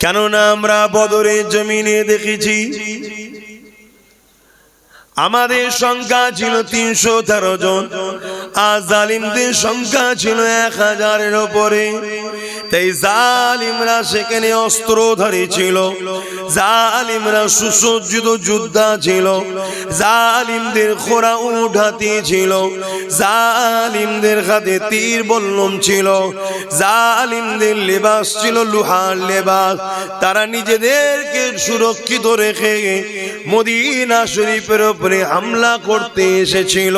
কেননা আমরা বদরের জমিনে দেখেছি আমাদের সংখ্যা ছিল 313 জন, আর জালিমদের সংখ্যা ছিল 1000-এর উপরে। তাই জালিমরা সেখানে অস্ত্রধারী ছিল, জালিমরা সুসজ্জিত যোদ্ধা ছিল, জালিমদের ঘোড়া উট হাতি ছিল, জালিমদের হাতে তীর বল্লম ছিল, জালিমদের লেবাস ছিল লোহার লেবাস। তারা নিজেদেরকে সুরক্ষিত রেখে মদিনা শরীফের উপরে হামলা করতে এসেছিল।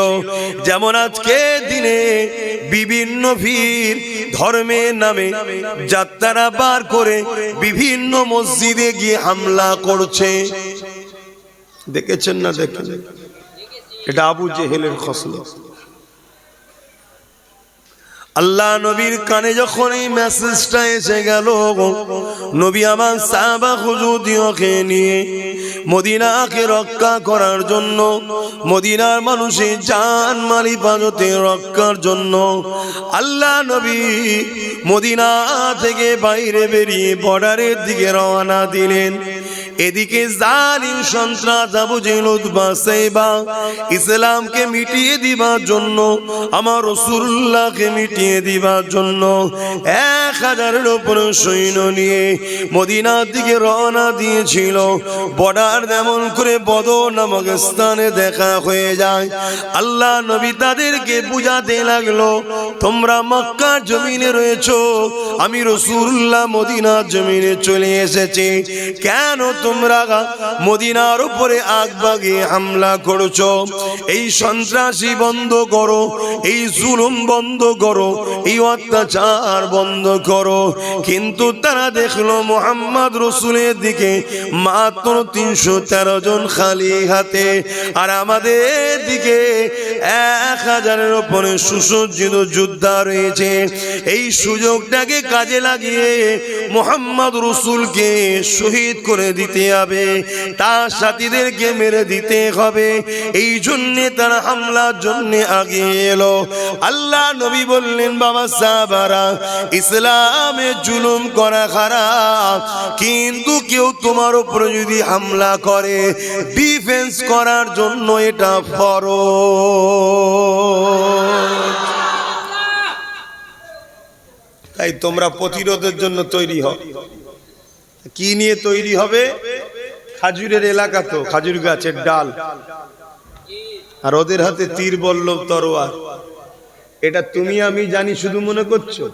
যেমন আজকে দিনে বিভিন্ন ভিড় ধর্মের নামে যাত্রা বার করে বিভিন্ন মসজিদে গিয়ে হামলা করছে, দেখেছেন না? দেখেন, এটা আবু জেহেলের খসলত। আল্লাহ নবীর কানে যখন এই মেসেজটা এসে গেল, নবী আমার সাহাবা হুজুরদিওকে নিয়ে মদিনাকে রক্ষা করার জন্য, মদিনার মানুষের জান মাল হিফাজতে রক্ষার জন্য আল্লাহ নবী মদিনা থেকে বাইরে বেরিয়ে বর্ডারের দিকে রওনা দিলেন। এদিকে জালিম সন্ত্রাস আবু জেহেল উতবা সাইবা ইসলামকে মিটিয়ে দিবার জন্য, আমার রাসূলুল্লাহকে মিটিয়ে দিবার জন্য 1000-এর উপরে সৈন্য নিয়ে মদিনার দিকে রওনা দিয়েছিল। বর্ডার যেমন করে বদর নামক স্থানে দেখা হয়ে যায়, আল্লাহ নবী তাদেরকে বুঝাতে লাগলো, তোমরা মক্কার জমিনে রয়েছো, আমি রাসূলুল্লাহ মদিনার জমিনে চলে এসেছি, কেন তোমরা মদিনার উপরে আগবাগে হামলা করছো? এই সন্ত্রাসী বন্ধ করো, এই জুলুম বন্ধ করো, এই অত্যাচার বন্ধ করো। কিন্তু তারা দেখলো মুহাম্মদ রাসূলের দিকে মাত্র 313 জন খালি হাতে, আর আমাদের দিকে 1000-এর উপরে সুসজ্জিত যোদ্ধা রয়েছে। এই সুযোগটাকে কাজে লাগিয়ে মুহাম্মদ রাসূলকে শহীদ করে দিতে হবে, তার সাথীদেরকে মেরে দিতে হবে। এই জন্য তারা হামলার জন্য আগে এলো। আল্লাহ নবী বললেন, বাবা সাহাবারা, ইসলামে জুলুম করা খারাপ, কিন্তু কেউ তোমার উপরে যদি হামলা করে ডিফেন্স করার জন্য এটা ফরজ। তাই তোমরা প্রতিরোধের জন্য তৈরি হও। কি নিয়ে তৈরি হবে? খাজুরের এলাকা তো, খাজুর গাছের ডাল, আর ওদের হাতে তীর বল্লম তরোয়ার। এটা তুমি আমি জানি শুধু মনে করছো?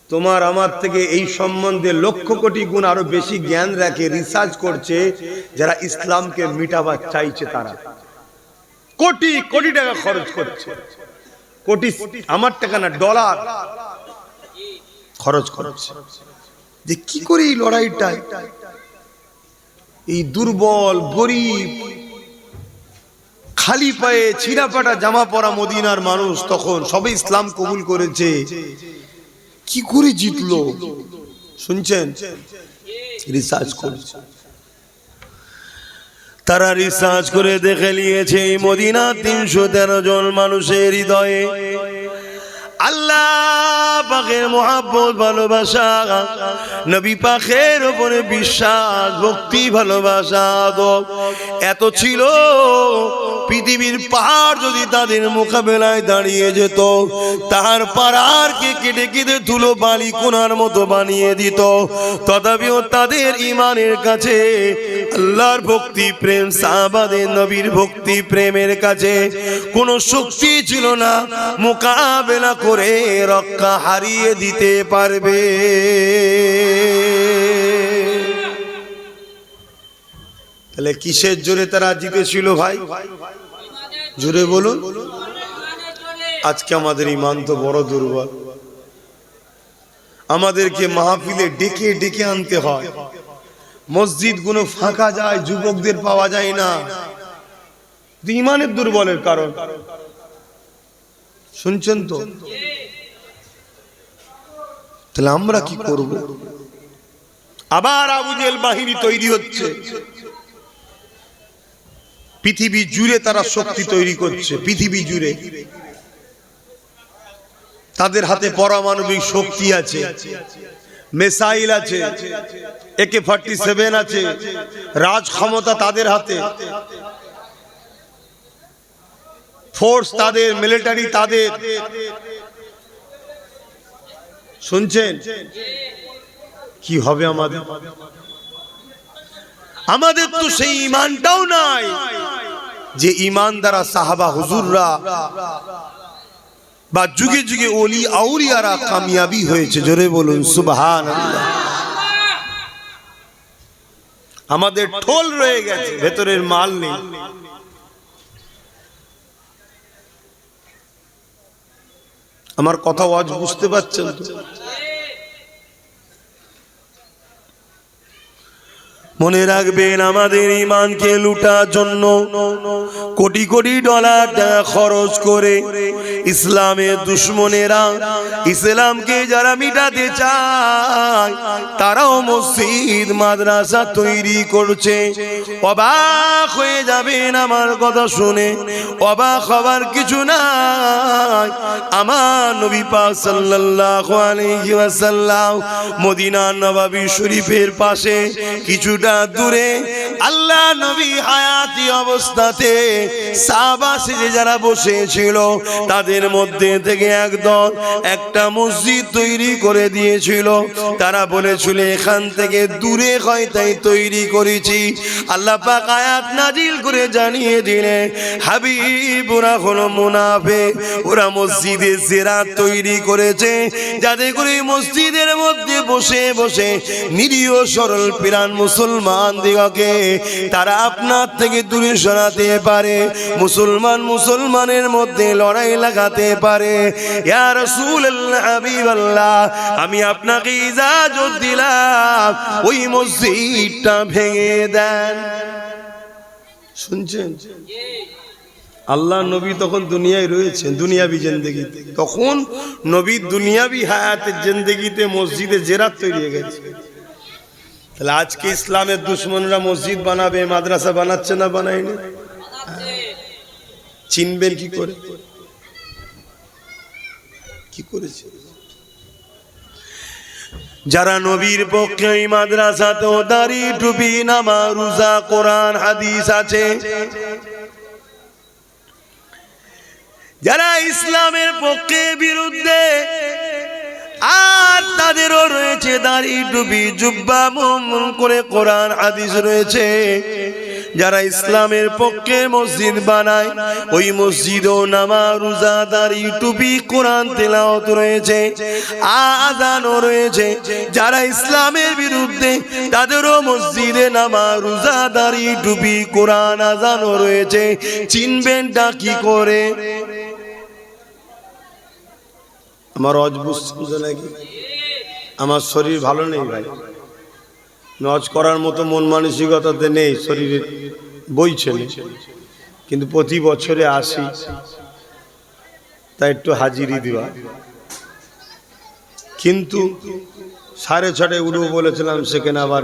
তোমার আমার থেকে এই সম্বন্ধে লক্ষ কোটি গুণ আরো বেশি জ্ঞান রাখে, রিসার্চ করছে যারা ইসলামকে মিটাবার চাইছে। তারা কোটি কোটি টাকা খরচ করছে, কোটি, আমার টাকা না, ডলার খরচ করছে, যে কি করে এই লড়াইটা, এই দুর্বল গরিব খালি পায়ে ছিঁড়াপাটা জামা পরা মদিনার মানুষ তখন সবে ইসলাম কবুল করেছে, কি করে জিতলো? শুনছেন? রিসার্চ করছে তারা, রিসার্চ করে দেখে নিয়েছে এই মদিনা 313 জন মানুষের হৃদয়ে আল্লাহ পাকের মহব্বত, ভালোবাসা, নবী পাকের উপরে বিশ্বাস, ভক্তি, ভালোবাসা এত ছিল, পৃথিবীর পাহাড় যদি তাদের মোকাবেলায় দাঁড়িয়ে যেত, তার পাহাড়কে কেটে কেটে ধুলো বালি কোনার মতো বানিয়ে দিত, তথাপিও তাদের ঈমানের কাছে আল্লাহর ভক্তি প্রেম, সাহাবাদের নবীর ভক্তি প্রেমের কাছে কোনো শক্তি ছিল না মোকাবেলা করে রক্ষা হারিয়ে দিতে পারবে। তাহলে কিসের জোরে তারা জিতেছিল ভাই? জোরে বলুন। আজকে আমাদের ঈমান তো বড় দুর্বল, আমাদেরকে মাহফিলে ডেকে ডেকে আনতে হয়, মসজিদ গুলো ফাঁকা যায়, যুবকদের পাওয়া যায় না, ঈমানের দুর্বলের কারণ। শুনছেন তো? তাহলে আমরা কি করব? আবার আবু জেহেল বাহিনী তৈরি হচ্ছে, পৃথিবী জুড়ে তারা শক্তি তৈরি করছে, পৃথিবী জুড়ে তাদের হাতে পারমাণবিক শক্তি আছে, মিসাইল আছে, AK-47 আছে, রাজ ক্ষমতা তাদের হাতে, ফোর্স তাদের, মিলিটারি তাদের। শুনছেন কি হবে আমাদের? আমাদের তো সেই ঈমানটাও নাই যে ঈমান দ্বারা সাহাবা হুজুররা বা যুগে যুগে ওলি আউলিয়ারা কামিয়াবি হয়েছে। জোরে বলুন সুবহানাল্লাহ। আমাদের ঠোল রয়ে গেছে, ভেতরের মাল নেই। আমার কথা আজ বুঝতে পারছেন তো? মনে রাখবেন, আমাদের ঈমানকে লুটার জন্য কোটি কোটি ডলার টাকা খরচ করে ইসলামের দুশমনেরা, ইসলামকে যারা মিটাতে চায়, তারাও মসজিদ মাদ্রাসা তৈরি করছে। অবাক হয়ে যাবেন আমার কথা শুনে, অবাক হবার কিছু নাই। আমার নবী পাক সাল্লাল্লাহু আলাইহি ওয়াসাল্লাম মদিনা নববী শরীফের পাশে কিছুটা দূরে আল্লাহ নবী হায়াতি অবস্থাতে সাহাবা সেজে যারা বসেছিল, তাদের মধ্যে থেকে একদল একটা মসজিদ তৈরি করে দিয়েছিল। তারা বলেছিল এখান থেকে দূরে হয় তাই তৈরি করেছি। আল্লাহ পাক আয়াত নাজিল করে জানিয়ে দিলেন, হাবিব ওরা হলো মুনাফিক, ওরা মসজিদে জিরাত তৈরি করেছে যাতে করে মসজিদের মধ্যে বসে বসে নিরীহ সরল প্রাণ মুসলমান দিগকে তারা আপনার থেকে দূরে সরাতে পারে, মুসলমানের মধ্যে লড়াই লাগাতে পারে। ইয়া রাসূলুল্লাহ, হাবিবাল্লাহ, আমি আপনাকে ইজাজত দিলাম ওই মসজিদটা ভেঙে দেন। শুনছেন? আল্লাহ নবী তখন দুনিয়ায় রয়েছেন, দুনিয়াবি জিন্দেগিতে। তখন নবীর দুনিয়াবি হায়াতের জিন্দেগিতে মসজিদে জিরাত তৈরি হয়ে গেছে। তাহলে আজকে ইসলামের দুশমনরা মসজিদ বানাবে, মাদ্রাসা বানাচ্ছে না বানায়নি? চিনবেন কি করে? কি করেছে? যারা নবীর পক্ষে ওই মাদ্রাসাতেও দাড়ি টুপি নামাজ রোজা কোরআন হাদিস আছে, যারা ইসলামের পক্ষে বিরুদ্ধে, আর তাদেরও রয়েছে দাড়ি টুপি জুব্বা মুমুন করে কোরআন হাদিস রয়েছে। যারা ইসলামের পক্ষে মসজিদ বানায়, ওই মসজিদও নামাজ রোজা দাড়ি টুপি কোরআন তেলাওয়াত রয়েছে, আযানও রয়েছে। যারা ইসলামের বিরুদ্ধে, তাদেরও মসজিদে নামাজ রোজা দাড়ি টুপি কোরআন আযানও রয়েছে। চিনবেনটা কি করে? আমার বুঝছে নাকি? আমার শরীর ভালো নেই ভাই, নজ করার মতো মন মানসিকতাতে নেই, শরীরে বইছে না, কিন্তু প্রতি বছরে আসি, তাই একটু হাজিরি দেওয়া। কিন্তু 6:30 উঠবো বলেছিলাম, সেখানে আবার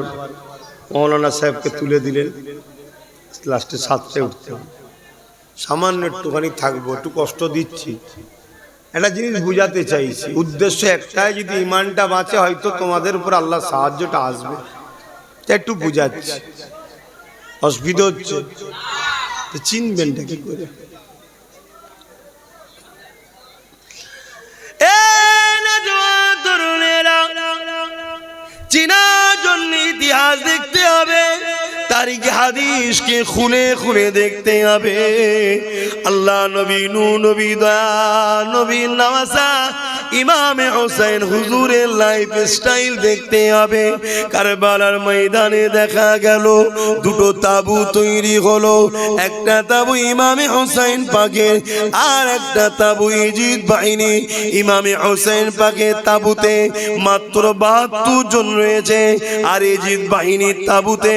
মৌলানা সাহেবকে তুলে দিলেন, লাস্টে 7টায় উঠতে হবে। সামান্য একটুখানি থাকবো, একটু কষ্ট দিচ্ছি। একটা জিনিস বুঝাতে চাইছি, উদ্দেশ্য একটাই, যদি ইমানটা বাঁচে হয়তো তোমাদের উপর আল্লাহ সাহায্যটা আসবে, একটু বুঝাচ্ছি। অসুবিধা হচ্ছে তো চিনবেনটা কি করে? চিনার জন্য ইতিহাস দেখতে হবে, তারিখ হাদিসকে খুলে খুলে দেখতে হবে। আল্লাহ নবী, নূর নবী, দয়া নবী, নওয়াসা ইমামে হোসেন হুজুরের লাইফ স্টাইল দেখতে হবে। কারবালার ময়দানে দেখা গেল দুটো তাবু তৈরি হলো, একটা তাবু ইমামে হোসেন পাকের, আর একটা তাবু ইজিদ বাহিনী। ইমামে হোসেন পাকের তাবুতে মাত্র 72 জন রয়েছে, আর ইজিদ বাহিনীর তাবুতে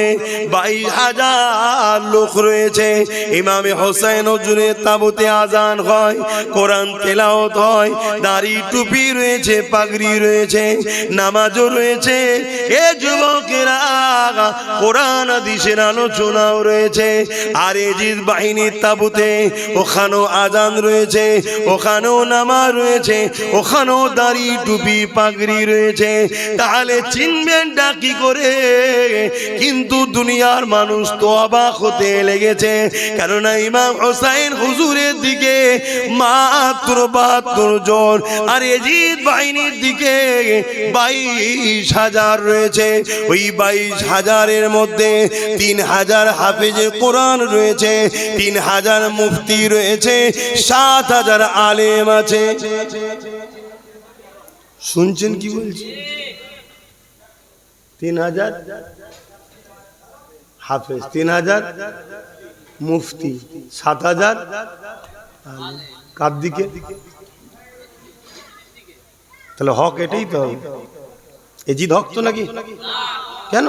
22,000 লোক রয়েছে। ইমামে হোসেন হুজুরের তাবুতে আজান হয়, কোরআন তেলাওয়াত হয়, দাড়ি টুপি রয়েছে, পাগড়ি রয়েছে, নামাজও রয়েছে। এ যুবকেরা কোরআন হাদিসের আলোচনাও রয়েছে। আর এজিদ বাহিনীর তাবুতে ওখানেও আজান রয়েছে, ওখানেও নামাজ রয়েছে, ওখানেও দাড়ি টুপি পাগড়ি রয়েছে। তাহলে চিনবেনটা কি করে? কিন্তু দুনিয়ার মানুষ তো অবাক হতে লেগেছে, কেননা ইমাম হোসাইন হুজুরের দিকে মাত্র 72 জন, আর এজিদ বাহিনীর দিকে 22,000 রয়েছে। ওই 22,000-এর মধ্যে 3,000 হাফেজে কোরআন রয়েছে, 3,000 মুফতি রয়েছে, 7,000 আলেম আছে। শুনছেন কি বলছি? 3,000 হাফেজ, 3,000 মুফতি, 7,000 কার দিকে? তাহলে হক এটাই তো হবে। এজিদ হক তো নাকি? কেন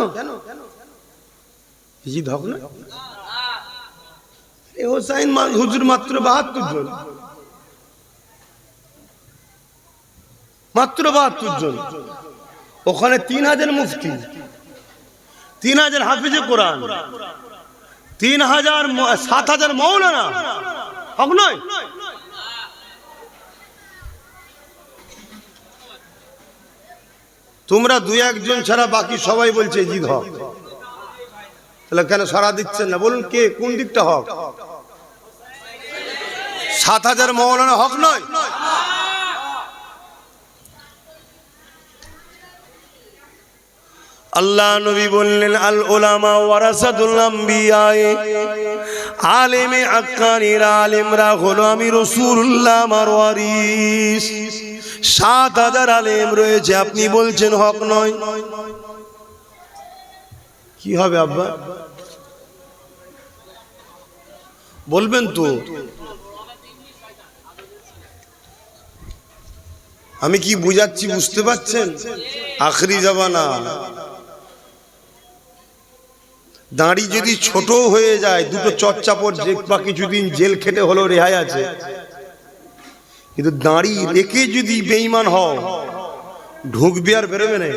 এজিদ হক না? হোসাইন হুজুর মাত্র 72 জন, মাত্র 72 জন। ওখানে 3,000 মুফতি, 3,000 হাফিজে কোরআন, 7,000 মৌলানা। হক নয়? তোমরা 2-1 ছাড়া বাকি সবাই বলছে এজিদ হক। তাহলে কেন সারা দিচ্ছেন না? বলুন কে কোন দিকটা হক? 7,000 মৌলানা হক নয়? আল্লাহ নবী বললেন, আল উলামা ওয়ারাসাতুল আম্বিয়া, আলেমে আক্কানিরা, আলেমরা হলো আমি রাসূলুল্লাহ আমার ওয়ারিস। 7,000 আলেম রয়েছে, আপনি বলছেন হক নয়? কি হবে আব্বা? বলবেন তো? আমি কি বুঝাচ্ছি বুঝতে পারছেন? আখরি জামানা, দাড়ি যদি ছোট হয়ে যায়, দুটো চচ্চাপড় বা কিছুদিন জেল খেটে হলো রেহাই আছে, কিন্তু দাড়ি রেখে যদি বেঈমান হও, ঢুকবে আর বেরোবে না।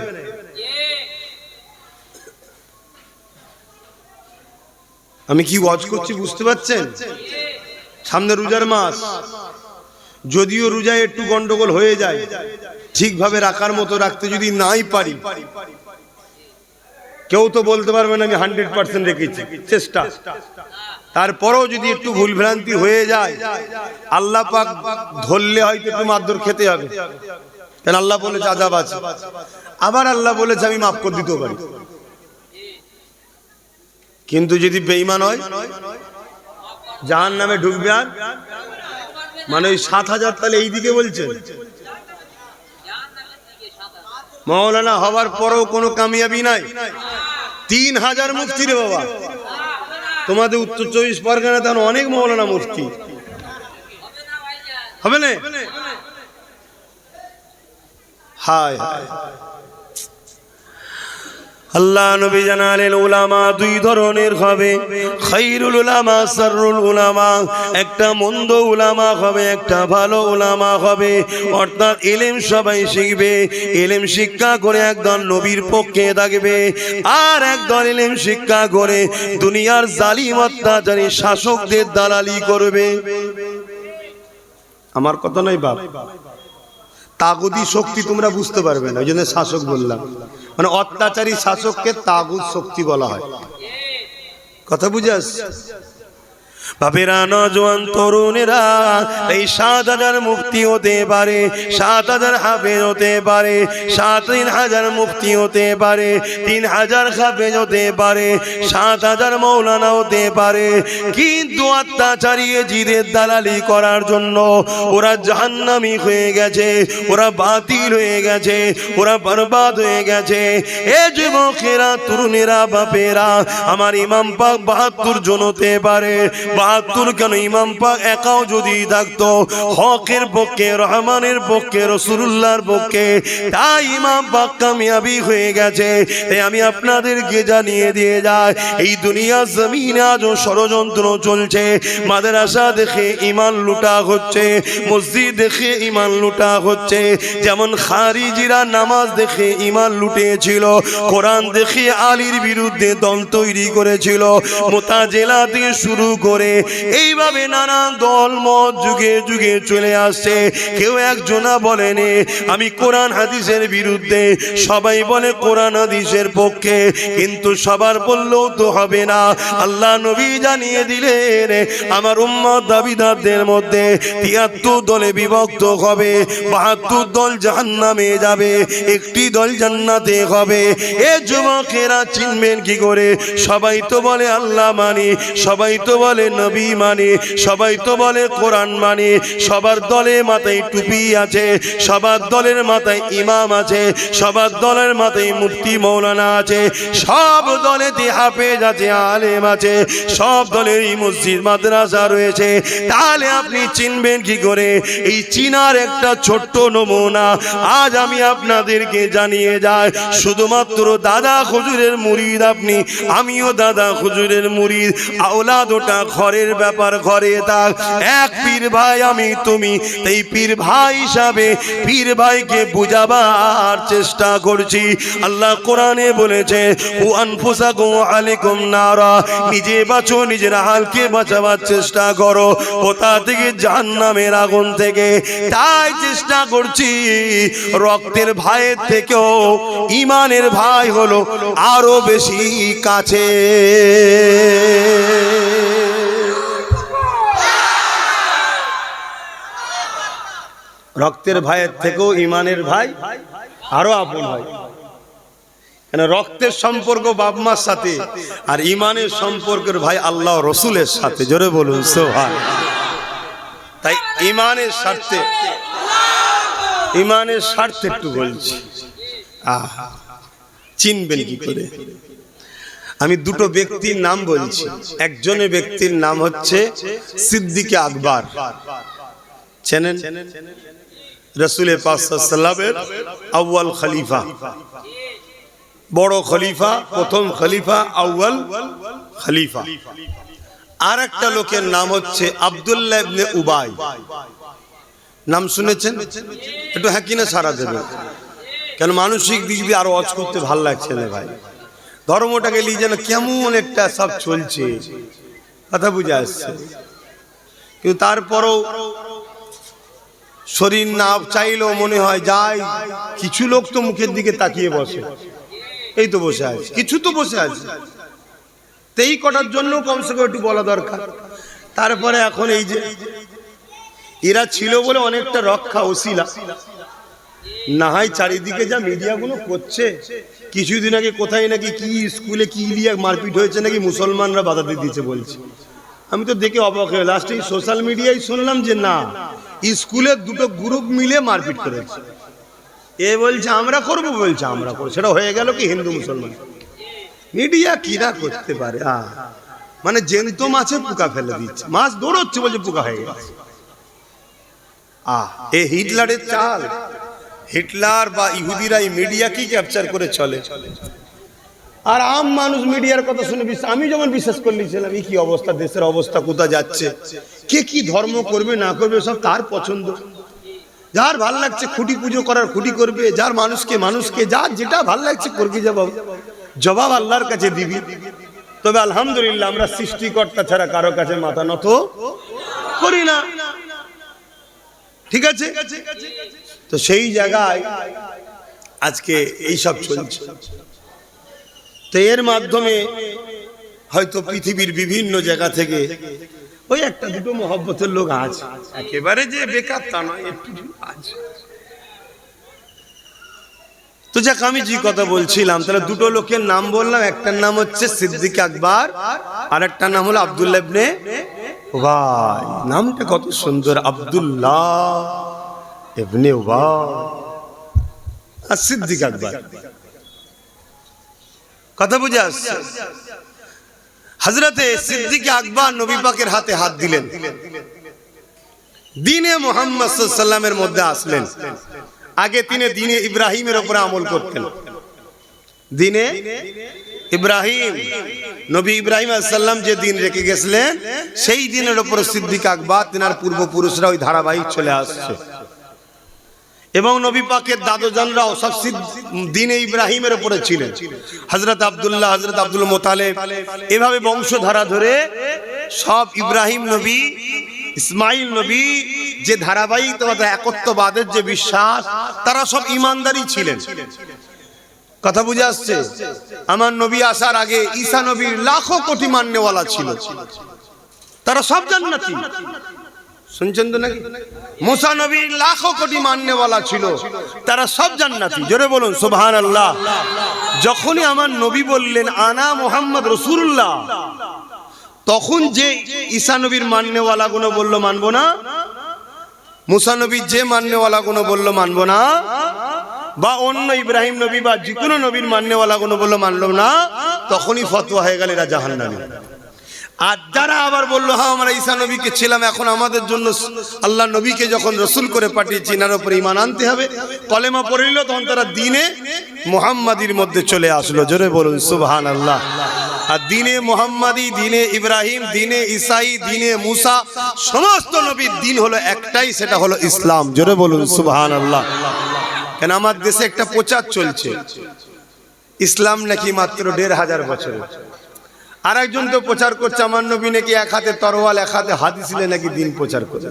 আমি কি ওয়াজ করছি বুঝতে পারছেন? সামনে রোজার মাস, যদিও রোজায় একটু গন্ডগোল হয়ে যায়, ঠিকভাবে রাখার মতো রাখতে যদি নাই পারি, কেউ তো বলতে পারবে না আমি 100% রেখেছি, চেষ্টা। তারপরেও যদি একটু ভুলভ্রান্তি হয়ে যায়, আল্লাহ পাক ধরলে হয়তো একটু মারধর খেতে হবে, কারণ আল্লাহ বলেছে আযাব আছে। আবার আল্লাহ বলেছে আমি মাফ করে দিতে পারি। কিন্তু যদি বেঈমান হয়, জাহান্নামে ঢুকবে। আর মানে ওই 7,000, তাহলে এই দিকে বলছেন মৌলানা হওয়ার পরেও কোনো কামিয়াবি নাই। 3,000 মুফতি রে বাবা, তোমাদের উত্তর 24 পরগনা তখন অনেক মৌলানা মুফতি হবে না? হায় হায়। আল্লাহ নবী জানালেন উলামা 2 ধরনের হবে, খায়রুল উলামা, শাররুল উলামা। একটা মন্দ উলামা হবে, একটা ভালো উলামা হবে। অর্থাৎ ইলম সবাই শিখবে, ইলম শিক্ষা করে একদল নবীর পক্ষে থাকবে, আর একদল ইলম শিক্ষা করে দুনিয়ার জালিম অত্যাচারী শাসকদের দালালি করবে। আমার কথা নয় বাপ, তাগুতি শক্তি তোমরা বুঝতে পারবে না, ওই জন্য শাসক বললাম। মানে অত্যাচারী শাসককে তাগুত শক্তি বলা হয়। কথা বুঝে আসছে? বাপেরা, নজওয়ান তরুণেরা, এই 7,000 মুফতি হতে পারে, 7,000 হাফেজ হতে পারে, 3,000 মুফতি হতে পারে, 3,000 হাফেজ হতে পারে, 7,000 মৌলানা হতে পারে, কিন্তু অত্যাচারী এজিদের দালালি করার জন্য ওরা জাহান্নামী হয়ে গেছে, ওরা বাতিল হয়ে গেছে, ওরা বরবাদ হয়ে গেছে। এ যুবকেরা, তরুণেরা, বাপেরা, আমার ইমাম পাক 72 জন হতে পারে, 72 কেন ইমাম পাক একাও যদি থাকতো হকের পক্ষে, রহমানের পক্ষে, রাসূলুল্লাহর পক্ষে, তাই ইমাম পাক কামিয়াবি হয়ে গেছে। তাই আমি আপনাদেরকে জানিয়ে দিয়ে যাই, এই দুনিয়া জমিনে আজও ষড়যন্ত্র চলছে। মাদ্রাসা দেখে ঈমান লুটা হচ্ছে, মসজিদ দেখে ঈমান লুটা হচ্ছে। যেমন খারিজিরা নামাজ দেখে ঈমান লুটিয়েছিল, কোরআন দেখে আলীর বিরুদ্ধে দল তৈরি করেছিল। মুতাজিলা থেকে শুরু করে এইভাবে নানান দল মত যুগে যুগে চলে আসছে। কেউ একজনা বলেনি আমি কোরআন হাদিসের বিরুদ্ধে, সবাই বলে কোরআন হাদিসের পক্ষে। কিন্তু সবার বললেও তো হবে না। আল্লাহ নবী জানিয়ে দিলেন আমার উম্মত দাবিদারদের মধ্যে 73 দলে বিভক্ত হবে, 72 দল জাহান্নামে যাবে, একটি দল জান্নাতে হবে। এ যুবকেরা চিনবেন কি করে? সবাই তো বলে আল্লাহ মানি, সবাই তো বলে নবী মানি, সবাই তো বলে কোরআন মানি, সবার দলে মাথায় টুপি আছে, সবার দলের মাথায় ইমাম আছে, সবার দলের মাথায় মুফতি মৌলানা আছে, সব দলেতে হাফেজ আছে, আলেম আছে, সব দলেরই মসজিদ মাদ্রাসা রয়েছে। তাহলে আপনি চিনবেন কি করে? এই চিনার একটা ছোট্ট নমুনা আজ আমি আপনাদেরকে জানিয়ে যাই। শুধুমাত্র দাদা হুজুরের মুরিদ আপনি, আমিও দাদা হুজুরের মুরিদ। আওলাদ ওটা ঘরের ব্যাপার, ঘরে থাক। এক পীর ভাই আমি তুমি, এই পীর ভাই হিসাবে পীর ভাইকে বুঝাবার চেষ্টা করছি। আল্লাহ কোরআনে বলেছে ও আনফুসাকুম আলাইকুম নারা, নিজে বাঁচো, নিজের হালকে বাঁচাবার চেষ্টা করো কোথা থেকে? জাহান্নামের আগুন থেকে। তাই চেষ্টা করছি রক্তের ভাইয়ের থেকেও ঈমানের ভাই হলো আরো বেশি কাছে। রক্তের ভাইয়ের থেকেও ঈমানের ভাই আরো আপন হয়। কেন? রক্তের সম্পর্ক বাপ মার সাথে, আর ঈমানের সম্পর্কের ভাই আল্লাহ রসুলের সাথে। জোরে বলুন সুবহানাল্লাহ। তাই ঈমানের স্বার্থে, ঈমানের স্বার্থে একটু বলছি, চিনবেন কি করে? আমি দুটো ব্যক্তির নাম বলছি। একজনের ব্যক্তির নাম হচ্ছে সিদ্দিকে আকবর, চেনেন? রাসূল পাক সাল্লাল্লাহু আলাইহি ওয়াসাল্লামের আউয়াল খলিফা, বড় খলিফা, প্রথম খলিফা, আউয়াল খলিফা। আর একটা লোকের নাম হচ্ছে আব্দুল্লাহ ইবনে উবাই। নাম শুনেছেন? একটু হ্যাঁ কিনা সারা দেবে। কেন মানসিক দিক দিয়ে আরো অজ করতে ভাল লাগছে না ভাই। ধর্মটাকে নিয়ে যেন কেমন একটা সব চলছে, কথা বুঝে আসছে। কিন্তু তারপরও শরীর না চাইলেও মনে হয় যাই। কিছু লোক তো মুখের দিকে তাকিয়ে বসে, এই তো বসে আছে, কিছু তো বসে আছে, এই কটার জন্য কমসে কম একটু বলা দরকার। তারপরে এখন এই যে এরা ছিল বলে অনেকটা রক্ষা ওসিলা না হয়। চারিদিকে যা মিডিয়াগুলো করছে, কিছুদিন আগে কোথায় নাকি কি স্কুলে কি নিয়ে মারপিট হয়েছে নাকি, মুসলমানরা বাধা দিয়ে দিয়েছে বলছে। আমি তো দেখে অবাক হয়ে লাস্টে সোশ্যাল মিডিয়ায় শুনলাম যে না, স্কুলের দুটো গ্রুপ মিলে মারপিট করেছে। এ বলছে আমরা করবো, বলছে আমরা করবো। সেটা হয়ে গেল কি হিন্দু মুসলমান। মিডিয়া কিরা করতে পারে, মানে জ্যান্ত মাছে পোকা ফেলে দিচ্ছে, মাছ দৌড়চ্ছে বলছে পোকা হয়ে গেছে। এ হিটলারের চাল। হিটলার বা ইহুদিরা এই মিডিয়া কি ক্যাপচার করে চলে, আর আম মানুষ মিডিয়ার কথা শুনে আমি যেমন বিশ্বাস করে নিয়েছিলাম এই কি অবস্থা, দেশের অবস্থা কোথা যাচ্ছে, কে কি ধর্ম করবে না করবে সব তার পছন্দ। যার ভাল লাগছে খুঁটি পুজো করার খুঁটি করবে, যার মানুষকে যার যেটা ভাল লাগছে করবি, জবাব আল্লাহর কাছে দিবি। তবে আলহামদুলিল্লাহ আমরা সৃষ্টিকর্তা ছাড়া কারো কাছে মাথা নত করি না, ঠিক আছে? তো সেই জায়গায় আজকে এই সব চলছে। তো এর মাধ্যমে হয়তো পৃথিবীর বিভিন্ন জায়গা থেকে ওই একটা দুটো মহব্বতের লোক আছে, একেবারে যে বেকার তা নয়, একটু আছে। তো যাক, আমি যে কথা বলছিলাম, তাহলে দুটো লোকের নাম বললাম। একটার নাম হচ্ছে সিদ্দিক আকবর, আর একটার নাম হলো আব্দুল্লাহ ইবনে উবাই। নামটা কত সুন্দর, আব্দুল্লাহ ইবনে উবাই আর সিদ্দিক আকবর। কথা বুঝে আসছে? হযরতে সিদ্দিক আকবর নবী পাকের হাতে হাত দিলেন, দ্বীনে মুহাম্মদ সাল্লাল্লাহু আলাইহি ওয়াসাল্লামের মধ্যে আসলেন। আগে তিনি দ্বীনে ইব্রাহিমের উপর আমল করতেন। দ্বীনে ইব্রাহিম, নবী ইব্রাহিম আলাইহিস সালাম যে দ্বীন রেখে গেছিলেন সেই দ্বীনের উপর সিদ্দিক আকবর তিনার পূর্বপুরুষরা ওই ধারাবাহিক চলে আসছে। এবং নবী পাকের দাদুজানরাও সব দ্বীনে ইব্রাহিমের উপরে ছিলেন। হযরত আব্দুল্লাহ, হযরত আব্দুল মুতালিব, এভাবে বংশধারা ধরে সব ইব্রাহিম নবী, ইসমাইল নবী যে ধারাবাহিকতা একত্ববাদের যে বিশ্বাস, তারা সব ইমানদারী ছিলেন। কথা বুঝে আসছে? আমার নবী আসার আগে ঈসা নবীর লাখো কোটি মান্যওয়ালা ছিল, তারা সব জান্নাতি। শুনছেন তো নাকি? মুসা নবীর লাখো কোটি মান্যওয়ালা ছিল, তারা সব জান্নাতি। জোরে বলুন সুবহানাল্লাহ। যখনই আমার নবী বললেন আনা মুহাম্মদ রাসূলুল্লাহ, তখন যে ঈসা নবীর মান্যওয়ালা গুলো বললো মানবো না, মুসা নবীর যে মান্যওয়ালা গুলো বললো মানবো না, বা অন্য ইব্রাহিম নবী বা যে কোনো নবীর মান্যওয়ালা গুলো বললো মানলো না, তখনই ফতোয়া হয়ে গেল এরা জাহান্নামী। আর যারা আবার বললো হ্যাঁ আমরা ঈসা নবীকে ছিলাম, এখন আমাদের জন্য আল্লাহ নবীকে যখন রসুল করে পাঠিয়েছি এনার উপর ঈমান আনতে হবে, কলেমা পড়ে নিল, তখন তারা দ্বীনে মুহাম্মাদির মধ্যে চলে আসলো। জোরে বলুন সুবহানাল্লাহ। আর দ্বীনে মুহাম্মাদি, দ্বীনে ইব্রাহিম, দ্বীনে ঈসাই, দ্বীনে মুসা, সমস্ত নবীর দ্বীন হলো একটাই, সেটা হলো ইসলাম। জোরে বলুন সুবহানাল্লাহ। কেন আমার দেশে একটা প্রচার চলছে ইসলাম নাকি মাত্র ১৫০০ বছরের। আর একজন তো প্রচার করছে আমার নবী নাকি এক হাতে তরোয়াল এক হাতে হাদিস নিয়ে নাকি দিন প্রচার করে।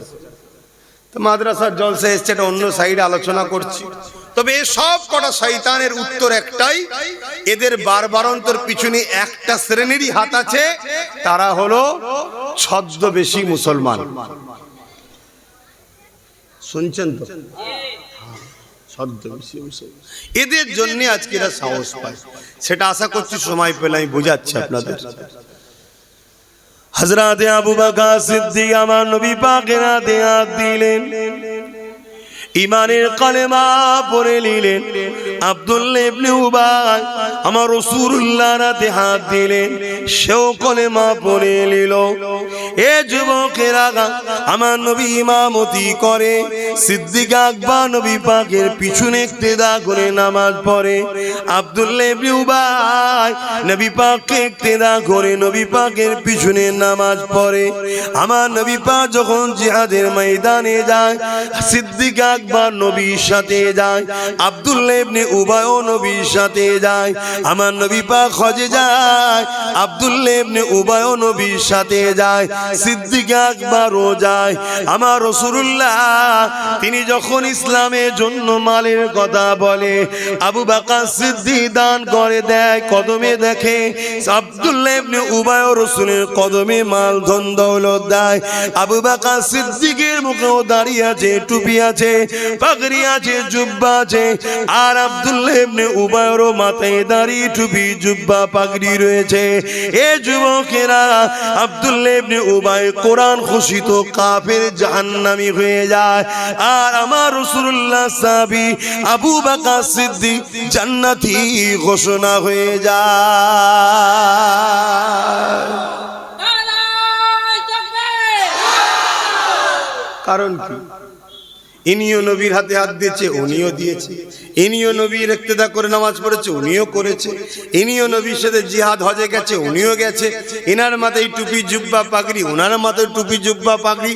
তো মাদ্রাসার জলসা এসছে, এটা অন্য সাইডে আলোচনা করছি। তবে এই সব কটা শয়তানের উত্তর একটাই, এদের বারবারন্তর পিছনে একটা শ্রেণীরই হাত আছে, তারা হলো ছদ্মবেশী মুসলমান। শুনছেন তো? এদের জন্য আজকে এরা সাহস পায়, সেটা আশা করছি সময় পেলে আমি বোঝাচ্ছি আপনাদের। হযরত আবু বকর সিদ্দিক আমার নবী পাকের হাতে হাত দিলেন, ঈমানের কালেমা পড়ে নিলেন। আব্দুল্লাহ ইবনে উবাই আমার রাসূলুল্লাহর হাতে হাত দিলেন, সেও কালেমা পড়ে নিল। এ যুবকেরা, আমার নবী ইমামতি করে, সিদ্দিক আকবর নবী পাকের পিছনে ইক্তেদা করে নামাজ পড়ে। আব্দুল্লাহ ইবনে উবাই নবী পাককে ইক্তেদা করে নবী পাকের পিছনে নামাজ পড়ে। আমার নবী পাক যখন জিহাদের ময়দানে যায়, সিদ্দিক আকবর নবীর সাথে যায়, আব্দুল্লাহ ইবনে উবাইও নবীর সাথে যায়। আমার নবী পাক হজে যায়, আব্দুল্লাহ ইবনে উবাইও নবীর সাথে যায়, সিদ্দিক আকবরও যায়। আমার রাসূলুল্লাহ তিনি যখন ইসলামের জন্য মালের কথা বলে, আবু বকর সিদ্দিক দান করে দেয়, কদমে দেখে আব্দুল্লাহ ইবনে উবাইও রাসূলের কদমে মাল ধন দৌলত দেয়। আবু বকর সিদ্দিকের মুখেও দাড়ি আছে, টুপি আছে, পাগড়ি আছে, জুব্বা আছে। আর আব্দুল্লাহ ইবনে উবাইর মাথায় দাড়ি, টুপি, জুব্বা, পাগড়ি রয়েছে। এ যুবকেরা, আব্দুল্লাহ ইবনে উবাই কোরআন ঘোষিত কাফের, জাহান্নামী হয়ে যায়। আর আমার রাসূলুল্লাহ সাহাবী আবু বকর সিদ্দিক জান্নাতি ঘোষণা হয়ে যায়। কারণ কি? ইনিও নবীর হাতে হাত দিয়েছে, উনিও দিয়েছে। ইনিও নবীর ইক্তেদা করে নামাজ পড়েছে, উনিও করেছে। ইনিও নবীর সাথে জিহাদ হজে গেছে, উনিও গেছে। ইনার মাথায় টুপি, জুব্বা, পাগড়ি, উনার মাথায় টুপি, জুব্বা, পাগড়ি।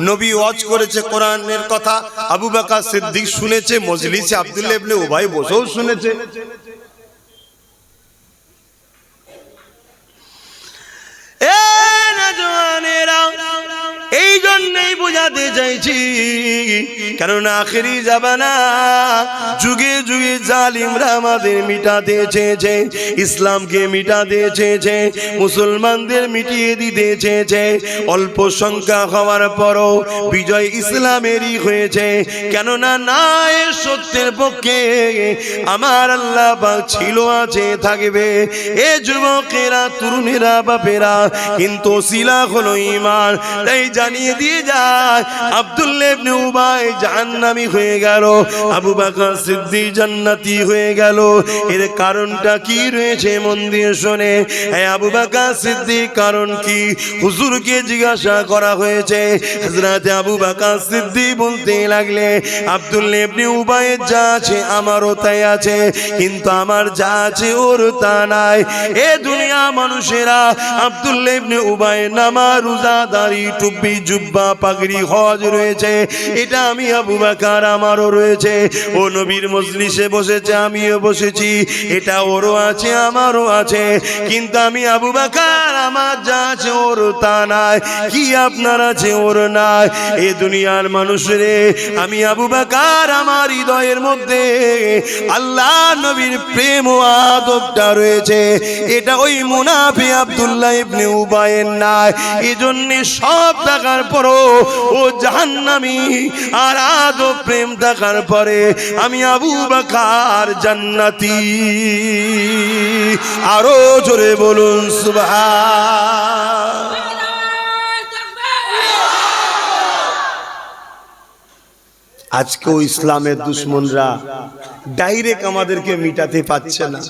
নবী ওয়াজ করেছে কোরআনের কথা, আবু বকর সিদ্দিক শুনেছে, মজলিসে আব্দুল্লাহ ইবনে উবাই বসেও শুনেছে। এই জন্যই বোঝাতে চাইছি, কারণ আখেরি জামানা, যুগে যুগে জালিমরা আমাদের মিটাতে চেয়েছে, ইসলামকে মিটাতে চেয়েছে, মুসলমানদের মিটিয়ে দিতে চেয়েছে। অল্প সংখ্যা হওয়ার পরও বিজয় ইসলামেরই হয়েছে, কেননা না এর সত্যের পক্ষে আমার আল্লাহ পাক ছিল, আছে, থাকবে। এ যুবকেরা, তরুণেরা, বাপেরা, কিন্তু সিলা হলো ঈমান। তাই জানিয়ে দিয়ে যায় আব্দুল্লাহ ইবনে উবাই জাহান্নামী হয়ে গেল, আবু বকর সিদ্দিক জান্নাতি হয়ে গেল। এর কারণটা কি রয়েছে মন দিয়ে শুনে। হে আবু বকর সিদ্দিক, কারণ কি? হুজুরকে জিজ্ঞাসা করা হয়েছে। হযরত আবু বকর সিদ্দিক বলতে লাগলে, আব্দুল্লাহ ইবনে উবাইয়ের যা আছে আমারও তাই আছে, কিন্তু আমার যা আছে ওর তা নাই। এ দুনিয়া মানুষেরা, আব্দুল্লাহ ইবনে উবাই নামাজ, রোজা, দাড়ি, টুপি, জুব্বা, পাগড়ি, হজ রয়েছে, এটা আমি আবু বকর আমারও রয়েছে। ও নবীর মজলিসে বসেছে, আমিও বসেছি, এটা ওরও আছে আমারও আছে, কিন্তু আমি আবু বকর আমার যা আছে ওর তা নাই। কি আপনার আছে ওর নাই? এ দুনিয়ার মানুষরে, আমি আবু বকর আমার হৃদয়ের মধ্যে আল্লাহ নবীর প্রেম ও আদবটা রয়েছে, এটা ওই মুনাফিক আব্দুল্লাহ ইবনে উবাইয়ের নাই। এজন্য সব থাকার পরও ও জাহান্নামী, আর আদব প্রেম থাকার পরে আমি আবু বকর জান্নাতি। আরো জোরে বলুন সুবহান। আজকেও ইসলামের দুশমনরা ডাইরেক্ট আমাদেরকে মিটাতে পারছে না।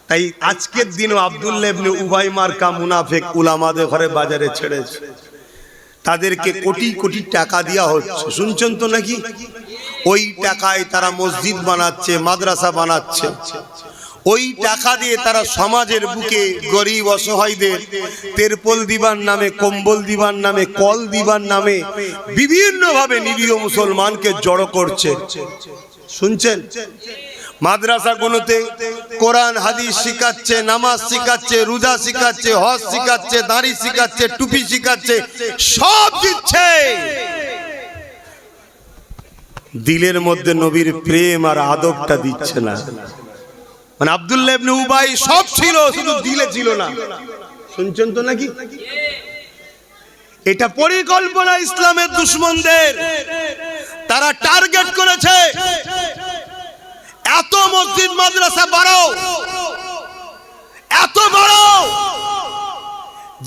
তাই আজকের দিনও আব্দুল্লাহ ইবনে উবাই মার্কা মুনাফিক উলামাদের ঘরে বাজারে ছেড়েছে, তাদেরকে কোটি কোটি টাকা দেওয়া হচ্ছে, শুনছেন তো নাকি? ওই টাকায় তারা মসজিদ বানাচ্ছে, মাদ্রাসা বানাচ্ছে, ওই টাকা দিয়ে তারা সমাজের বুকে গরিব অসহায়দের তেরপল দিবার নামে, কম্বল দিবার নামে, কল দিবার নামে বিভিন্ন ভাবে নিরীহ মুসলমানকে জড়ো করছে, শুনছেন? মাদ্রাসাগুলোতে কোরআন হাদিস শিখাচ্ছে, নামাজ শিখাচ্ছে, রোজা শিখাচ্ছে, হজ শিখাচ্ছে, দাড়ি শিখাচ্ছে, টুপি শিখাচ্ছে, সব দিচ্ছে। দিলের মধ্যে নবীর প্রেম আর আদবটা দিচ্ছে না। মানে আব্দুল্লাহ ইবনে উবাই সব ছিল, শুধু দিলে ছিল না, শুনছেন তো নাকি? এটা পরিকল্পনা ইসলামের দুশমনদের। তারা টার্গেট করেছে, এত মসজিদ মাদ্রাসা বাড়াও, এত বড়,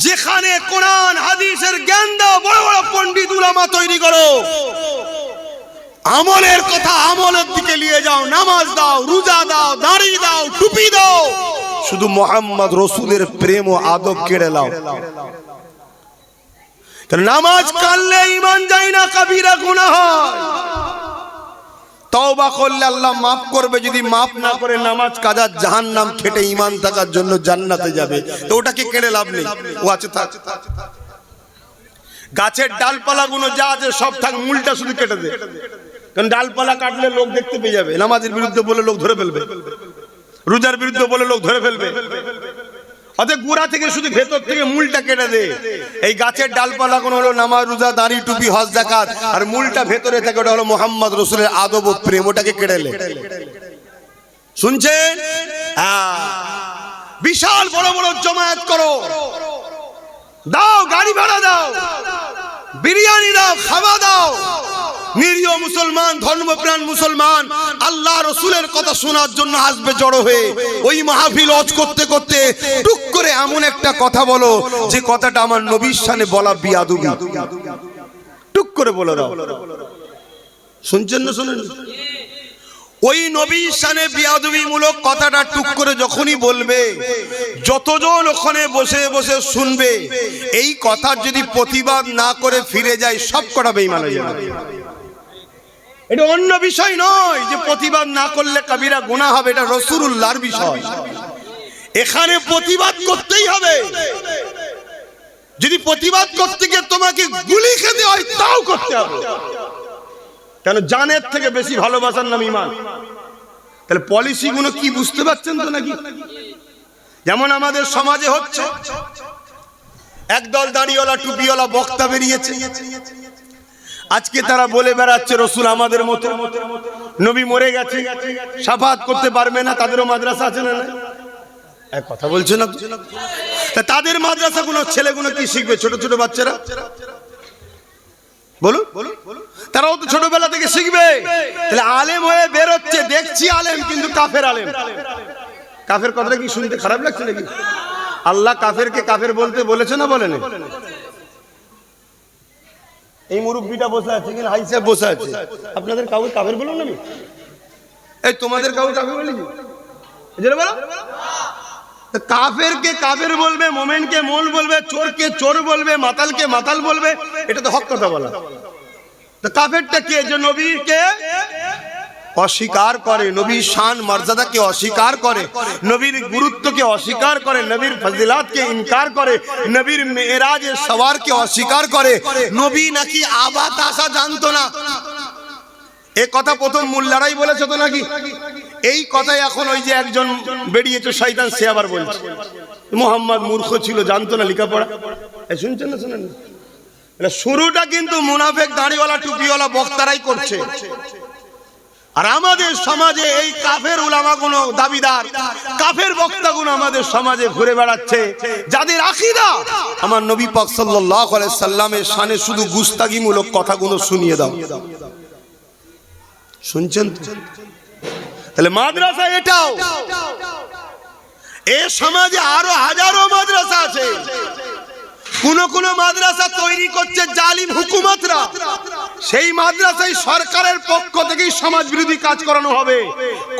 যেখানে কোরআন হাদিসের জ্ঞান দাও, বড় বড় পণ্ডিত উলামা তৈরি করো, আমলের কথা আমলের দিকে নিয়ে যাও, নামাজ দাও, রোজা দাও, দাড়ি দাও, টুপি দাও, শুধু মুহাম্মদ রাসূলের প্রেম ও আদব কেড়ে নাও। নামাজ কাটলে ঈমান যায় না, কবিরা গুনাহ হয়। তওবা করলে আল্লাহ মাফ করবে, যদি মাফ না করে নামাজ কাজা জাহান্নাম খেটে ঈমান থাকার জন্য জান্নাতে যাবে। তো ওটাকে কেড়ে লাভ নেই, ও আছে থাক। গাছের ডালপালাগুলো যা আছে সব থাক, মূলটা শুধু কেটে দে, কারণ ডালপালা কাটলে লোক দেখতে পেয়ে যাবে। নামাজের বিরুদ্ধে বলে লোক ধরে ফেলবে, রোজার বিরুদ্ধে বলে লোক ধরে ফেলবে। অতএব গোড়া থেকে শুধু ভেতর থেকে মূলটা কেটে দে। এই গাছের ডালপালা কোন হলো নামাজ, রোজা, দাড়ি, টুপি, হজ, যাকাত, আর মূলটা ভেতরে থেকে ওটা হলো মুহাম্মদ রাসূলের আদব ও প্রেম, ওটাকে কেটে লে। শুনছেন? বিশাল বড় বড় জমায়েত করো, দাও গাড়ি ভাড়া দাও, বিরিয়ানি দাও, খাওয়া দাও, নিরীহ মুসলমান, ধর্মপ্রাণ মুসলমান আল্লাহ রসুলের কথা শোনার জন্য আসবে জড়ো হয়ে। ওই মাহফিল ওয়াজ করতে করতে টুক করে এমন একটা কথা বলো যে কথাটা আমার নবীর শানে বলা বিয়াদবি, টুক করে বলে দাও। শুনছেন না? শুনেন? ওই নবীর শানে বিয়াদবি মূলক কথাটা টুক করে যখনই বলবে, যতজন ওখানে বসে বসে শুনবে, এই কথার যদি প্রতিবাদ না করে ফিরে যায়, সব কটা বেঈমান হয়ে যাবে। এটা অন্য বিষয় নয় যে প্রতিবাদ না করলে কবিরা গুনাহ হবে, এটা রাসূলুল্লাহর বিষয়। এখানে প্রতিবাদ করতেই হবে। যদি প্রতিবাদ করতে গিয়ে তোমাকে গুলি খেতে হয়, তাও করতে হবে, কেন জানের থেকে বেশি ভালোবাসার নাম ঈমান। তাহলে পলিসিগুলো কি বুঝতে পারছেন তো নাকি? যেমন আমাদের সমাজে হচ্ছে, একদল দাড়িওয়ালা টুপিওয়ালা বক্তা বেরিয়েছে, আজকে তারা বলে বেড়াচ্ছে রাসূল আমাদের মতো, নবী মরে গেছে, শাফাআত করতে পারবে না, তাদেরও মাদ্রাসা আছে না? এক কথা বলছে না? তাদের মাদ্রাসাগুলো ছেলেগুলো কি শিখবে? ছোট ছোট বাচ্চারা, বলুন, তারাও তো ছোটবেলা থেকে শিখবে। তাহলে আলেম হয়ে বেরোচ্ছে, দেখছি আলেম, কিন্তু কাফের আলেম। কাফের কথাটা কি শুনতে খারাপ লাগছে নাকি? আল্লাহ কাফেরকে কাফের বলতে বলেছে না বলেন? এই মুরব্বিটা বসে আছে, কিন্তু হাই সাহেব বসে আছে। আপনাদের কাউকে কাফের বলুন না, আমি এই তোমাদের কাউকে কাফের বলি বলো? কাফেরকে কাফের বলবে, মোমেনকে মোল বলবে, চোরকে চোর বলবে, মাতালকে মাতাল বলবে, এটা তো হক কথা বলা। তো কাফেরটা কে? যে নবীকে অস্বীকার করে, নবীর শান মর্যাদাকে অস্বীকার করে, নবীর গুরুত্বকে অস্বীকার করে, নবীর ফজিলাতকে ইনকার করে, নবীর মেরাজের সওয়ারকে অস্বীকার করে। নবী নাকি আবাত আসা জানতো না, এ কথা প্রথম মোল্লারাই বলেছে তো নাকি? এই কথাই এখন ওই যে একজন বেরিয়েছে শয়তান, সে আবার বলছে মুহাম্মদ মূর্খ ছিল, জানতো না লেখাপড়া। শুনছেন না? শুনেন না? শুরুটা কিন্তু মুনাফিক দাড়িওয়ালা টুপিওয়ালা বক্তারাই করছে। আর আমাদের সমাজে এই কাফের উলামাগুলো দাবিদার, কাফের বক্তাগুলো আমাদের সমাজে ঘুরে বেড়াচ্ছে, যাদের আকীদা আমার নবী পাক সাল্লাল্লাহু আলাইহি সাল্লামের শানে শুধু গুস্তাগিমূলক কথাগুলো শুনিয়ে দাও। শুনছেন তো? তাহলে মাদ্রাসা এটাও, এই সমাজে আরো হাজারো মাদ্রাসা আছে। কোন মাদ্রাসা তৈরি করছে জালিম হুকুমতরা, সেই মাদ্রাসায় সরকারের পক্ষ থেকেই সমাজ বিরোধী কাজ করানো হবে,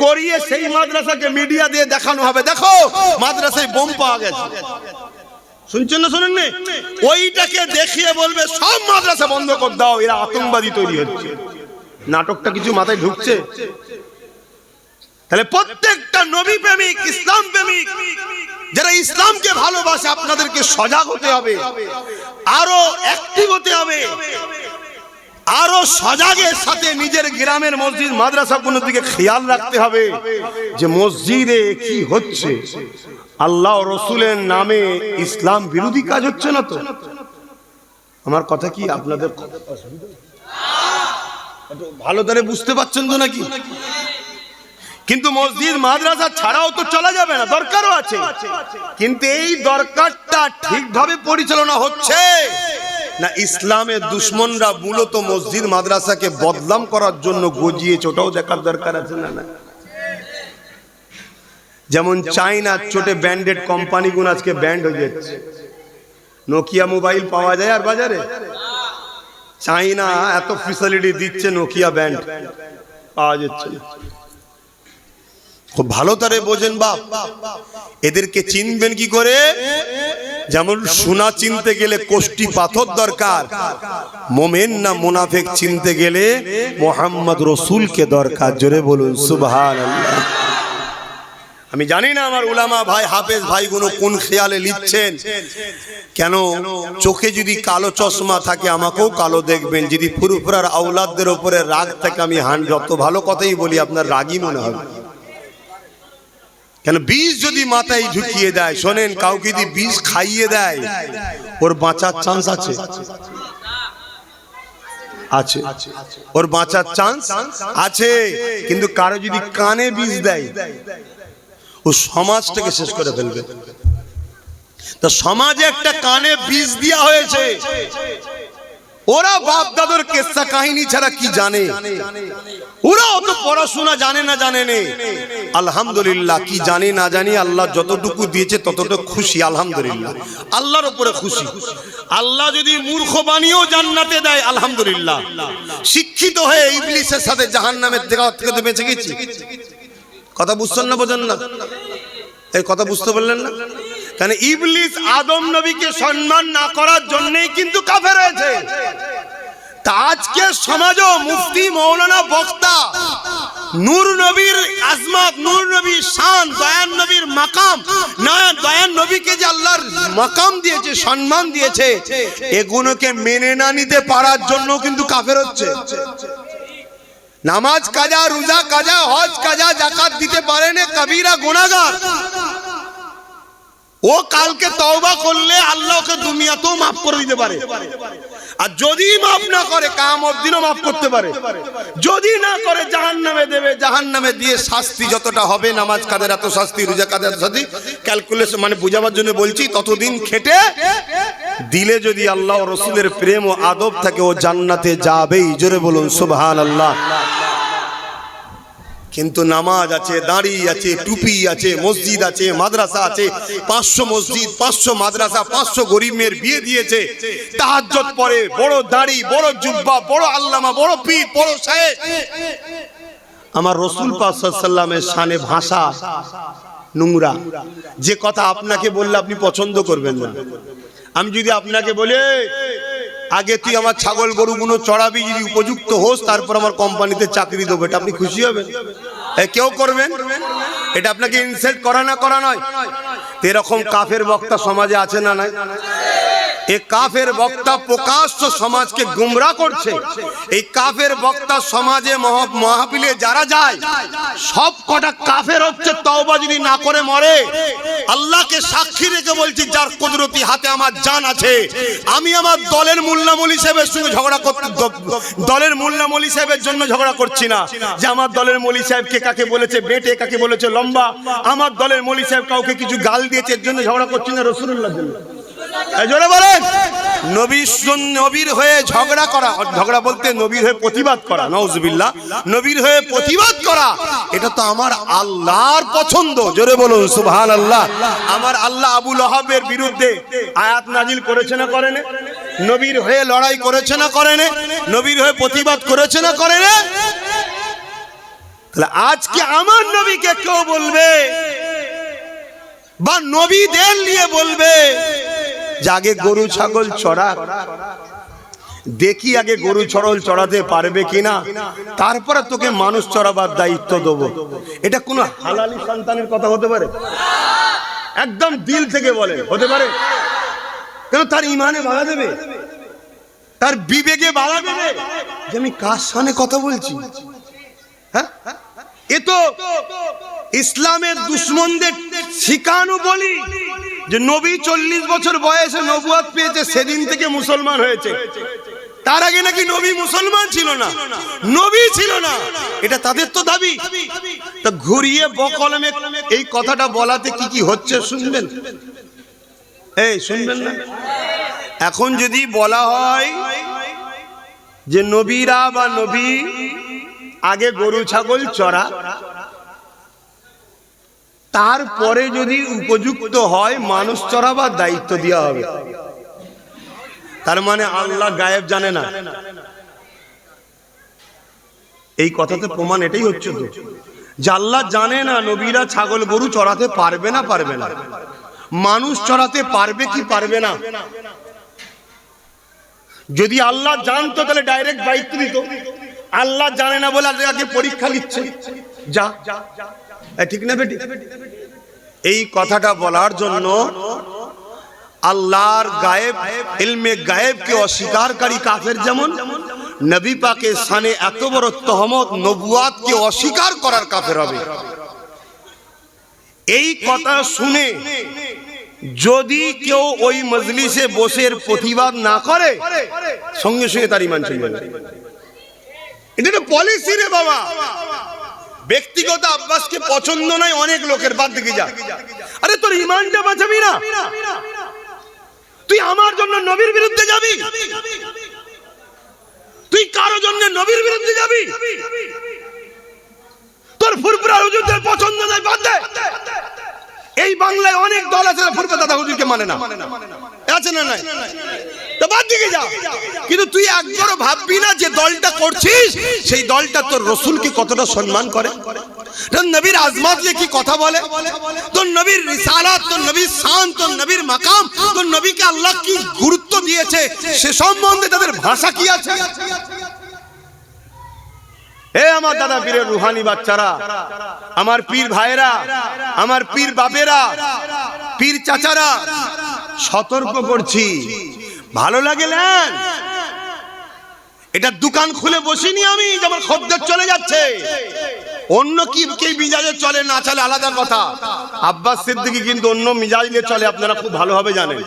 করিয়ে সেই মাদ্রাসাকে মিডিয়া দিয়ে দেখানো হবে, দেখো মাদ্রাসায় বোম পাওয়া গেছে। শুনছেন না? শুনেন না? ওইটাকে দেখিয়ে বলবে সব মাদ্রাসা বন্ধ করে দাও, এরা আতঙ্কবাদী তৈরি হচ্ছে। নাটকটা কিছু মাথায় ঢুকছে? তাহলে প্রত্যেকটা নবী প্রেমিক, ইসলাম প্রেমিক, যারা ইসলামকে ভালোবাসে, আপনাদেরকে সজাগ হতে হবে, আরো অ্যাক্টিভ হতে হবে, আরো সজাগের সাথে নিজের গ্রামের মসজিদ মাদ্রাসাগুলোর দিকে খেয়াল রাখতে হবে যে মসজিদে কি হচ্ছে, আল্লাহ রসুলের নামে ইসলাম বিরোধী কাজ হচ্ছে না তো? আমার কথা কি আপনাদের ভালো করে বুঝতে পারছেন তো নাকি? কিন্তু মসজিদ মাদ্রাসা ছাড়াও তো চলা যাবে না, দরকারও আছে, কিন্তু এই দরকারটা ঠিকভাবে পরিচালনা হচ্ছে না? ইসলামের দুশ্মনরা মূলত মসজিদ মাদ্রাসাকে বদনাম করার জন্য গজিয়েছে, ওটাও দেখার দরকার আছে না? যেমন চাইনার ছোটে ব্র্যান্ডেড কোম্পানিগুলো আজকে ব্যান্ড হয়ে যাচ্ছে। নোকিয়া মোবাইল পাওয়া যায় আর বাজারে? চাইনা এত ফ্যাসিলিটি দিচ্ছে, নোকিয়া ব্যান্ড পাওয়া যাচ্ছে না। খুব ভালো তারে বোঝেন বাপ, এদেরকে চিনবেন কি করে? যেমন সোনা চিনতে গেলে কোষ্টি পাথর দরকার, মোমেন না মুনাফিক চিনতে গেলে মুহাম্মদ রসুলকে দরকার। জোরে বলুন সুবহানাল্লাহ। আমি জানি না আমার উলামা ভাই, হাফেজ ভাইগুলো কোন খেয়ালে লিখছেন। কেন চোখে যদি কালো চশমা থাকে আমাকেও কালো দেখবেন, যদি ফুরফুরার আওলাদদের উপরে রাগ থাকে আমি যত ভালো কথাই বলি আপনার রাগই মনে হবে। কেন বিষ যদি মাথায় ঢুকিয়ে দেয়, শোনেন, কাউকে যদি বিষ খাইয়ে দেয় ওর বাঁচার চান্স আছে, আছে, ওর বাঁচার চান্স আছে। কিন্তু কারো যদি কানে বিষ দেয় ও সমাজটাকে শেষ করে ফেলবে। তো সমাজে একটা কানে বিষ দেওয়া হয়েছে, ওরা বাপ দাদুর কিস্সা কাহিনী ছাড়া কি জানে? ওরা অত পড়াশোনা জানে না, জানে না। আলহামদুলিল্লাহ, কি জানি না জানি আল্লাহ যতটুকু দিয়েছে ততটুকু খুশি, আলহামদুলিল্লাহ, আল্লাহর উপরে খুশি। আল্লাহ যদি মূর্খ বানিয়েও জান্নাতে দেয় আলহামদুলিল্লাহ। শিক্ষিত হয়ে ইবলিসের সাথে জাহান্নামের থেকে বেঁচে গেছি। কথা বুঝছেন না? বোঝেন না? এই কথা বুঝতে পারলেন না? কারণ ইবলিস আদম নবীকে সম্মান না করার জন্যই কিন্তু কাফের হয়েছে। তা আজকে সমাজও মুফতি মৌলানা বক্তা নূর নবীর আজমত, নূর নবীর শান, দয়ান নবীর মাকাম, না দয়ান নবীকে যে আল্লাহর মাকাম দিয়েছে, সম্মান দিয়েছে, এগুলোকে মেনে না নিতে পারার জন্য কিন্তু কাফের হচ্ছে। নামাজ কাজা, রোজা কাজা, হজ কাজা, যাকাত দিতে পারে না, কবিরা গুনাহগার। ও কালকে তওবা করলে আল্লাহ ওকে দুনিয়াতেও মাফ করে দিতে পারে, আর যদি মাফ না করে কিয়ামত দিনও মাফ করতে পারে। যদি না করে জাহান্নামে দেবে, জাহান্নামে দিয়ে শাস্তি যতটা হবে, নামাজ কাদের এত শাস্তি, রোজা কাদের এত শাস্তি, ক্যালকুলেশন মানে বুঝাবার জন্য বলছি, ততদিন খেটে দিলে যদি আল্লাহ ও রসুলের প্রেম ও আদব থাকে ও জান্নাতে যাবেই। জোরে বলুন সুবহানাল্লাহ। কিন্তু নামাজ আছে, দাড়ি আছে, টুপি আছে, মসজিদ আছে, মাদ্রাসা আছে, 500 মসজিদ, 500 মাদ্রাসা, 500 গরিব মেয়ের বিয়ে দিয়েছে, তাহাজ্জুদ পড়ে, বড় দাড়ি, বড় জুব্বা, বড় আল্লামা, বড় পীর, বড় শায়েখ। আমার রাসূল পাক সাল্লাল্লাহু আলাইহি ওয়াসাল্লামের শানে ভাষা নোংরা। যে কথা আপনাকে বললে আপনি পছন্দ করবেন না। আমি যদি আপনাকে বলি আগে তুই আমার ছাগল গরুগুলো চড়াবি, যদি উপযুক্ত হোস তারপর আমার কোম্পানিতে চাকরি দেবো, এটা আপনি খুশি হবেন? কেউ করবেন? এটা আপনাকে ইনসাল্ট করা না করা নয়? এরকম কাফের বক্তা সমাজে আছে না নাই? এই কাফের বক্তা প্রকাশ্য সমাজকে গুমরাহ করছে। এই কাফের বক্তা সমাজে মাহফিলে যারা যায় সব কটা কাফের হচ্ছে। তওবা যদি না করে মরে, আল্লাহকে সাক্ষী রেখে বলছি, যার কুদরতি হাতে আমার জান আছে, আমি আমার দলের মোল্লা মৌলভী সাহেবের সঙ্গে ঝগড়া করতে, দলের মোল্লা মৌলভী সাহেবের জন্য ঝগড়া করছি না যে আমার দলের মৌলভী সাহেব কে কাকে বলেছে বেটে, কাকে বলেছে লম্বা, আমার দলের মৌলভী সাহেব কাউকে কিছু গাল দিয়েছে এর জন্য ঝগড়া করছি না, রাসূলুল্লাহর জন্য। জোরে বলেন, নবীর হয়ে ঝগড়া করা, ঝগড়া বলতে নবীর হয়ে প্রতিবাদ করা, নাউজুবিল্লাহ, নবীর হয়ে প্রতিবাদ করা, এটা তো আমার আল্লাহর পছন্দ। জোরে বলুন সুবহানাল্লাহ। আমার আল্লাহ আবু লাহাবের বিরুদ্ধে আয়াত নাজিল করেছে না করেন? নবীর হয়ে লড়াই করেছে না করেন? নবীর হয়ে প্রতিবাদ করেছে না করেন? তাহলে আজকে আমার নবীকে কেউ বলবে বা নবীদের নিয়ে বলবে যে আগে গরু ছাগল চড়া, দেখি আগে গরু ছাগল চড়াতে পারবে কিনা, তারপরে তোকে মানুষ চড়াবার দায়িত্ব দেবো, এটা কোন হালালি সন্তানের কথা হতে পারে? একদম দিল থেকে বলে হতে পারে? কেন তার ইমানে বাধা দেবে, তার বিবেকে বাধা দেবে যে আমি কার সামনে কথা বলছি? হ্যাঁ, এ তো ইসলামের দুশমনদের শিখানো বলি যে নবী 40 বছর বয়সে নবুয়ত পেয়েছে, সেদিন থেকে মুসলমান হয়েছে। তার আগে নাকি নবী মুসলমান ছিল না, নবী ছিল না, এটা তাদের তো দাবি। তা ঘুরিয়ে বকলমে এই কথাটা বলাতে কি কি হচ্ছে শুনবেন? এই শুনবেন না? এখন যদি বলা হয় যে নবীরা বা নবী আগে গরু ছাগল চড়া, তারপরে যদি উপযুক্ত হয় মানুষ চড়াবার দায়িত্ব দেওয়া হবে, তার মানে আল্লাহ গায়েব জানে না। এই কথাতে প্রমাণ এটাই হচ্ছে তো যে আল্লাহ জানে না নবীরা ছাগল গরু চড়াতে পারবে না, পারবে না, মানুষ চড়াতে পারবে কি পারবে না। যদি আল্লাহ জানতো তাহলে ডাইরেক্ট দায়িত্ব দিত। আল্লাহ জানে না বলে আগে পরীক্ষা নিচ্ছে, যা, ঠিক না বেটি? এই কথাটা বলার জন্য আল্লাহর গায়েব, ইলমে গায়েবকে অস্বীকারী কাফের যেমন, নবী পাকের শানে এত বড় তহমত, নবুয়াতকে অস্বীকার করার কাফের হবে। এই কথা শুনে যদি কেউ ওই মজলিসে বসে প্রতিবাদ না করে, সঙ্গে সঙ্গে তার ঈমান চলে যাবে। এটা পলিসি রে বাবা। ব্যক্তিগত আব্বাসকে পছন্দ নয় অনেক লোকের, বাদ দিকে যা। আরে তোর ঈমানটা বাঁচাবি না, তুই আমার জন্য নবীর বিরুদ্ধে যাবি? তুই কারো জন্য নবীর বিরুদ্ধে যাবি? তোর ফুরফুরা হুজুরদের পছন্দ নয়, বাদ দে। এই বাংলায় অনেক দল আছে ফুরফুরা দাদা হুজুরকে মানে না, আছে না নাই? তো বাদ দিকে যা। কিন্তু তুই একবারও ভাববি না যে দলটা করছিস সেই দলটা তোর রাসূলকে কতটা সম্মান করে, তোর নবীর আজমত নিয়ে কি কথা বলে, তোর নবীর রিসালাত, তোর নবীর শান, তোর নবীর মাকাম, তোর নবীকে আল্লাহ কি গুরুত্ব দিয়েছে সে সম্বন্ধে তাদের ভাষা কি আছে। এ আমার দাদা পীরের রুহানি বাচ্চারা, আমার পীর ভাইরা, আমার পীর বাপেরা, পীর চাচারা, সতর্ক করছি, ভালো লাগে না। এটা দোকান খুলে বসিনি আমি যে আমার খদ্দের চলে যাচ্ছে, অন্য কি কে মিজাজে চলে না চলে আলাদা কথা। আব্বাস সিদ্দিকী কিন্তু অন্য মিজাজে চলে, আপনারা খুব ভালোভাবে জানেন।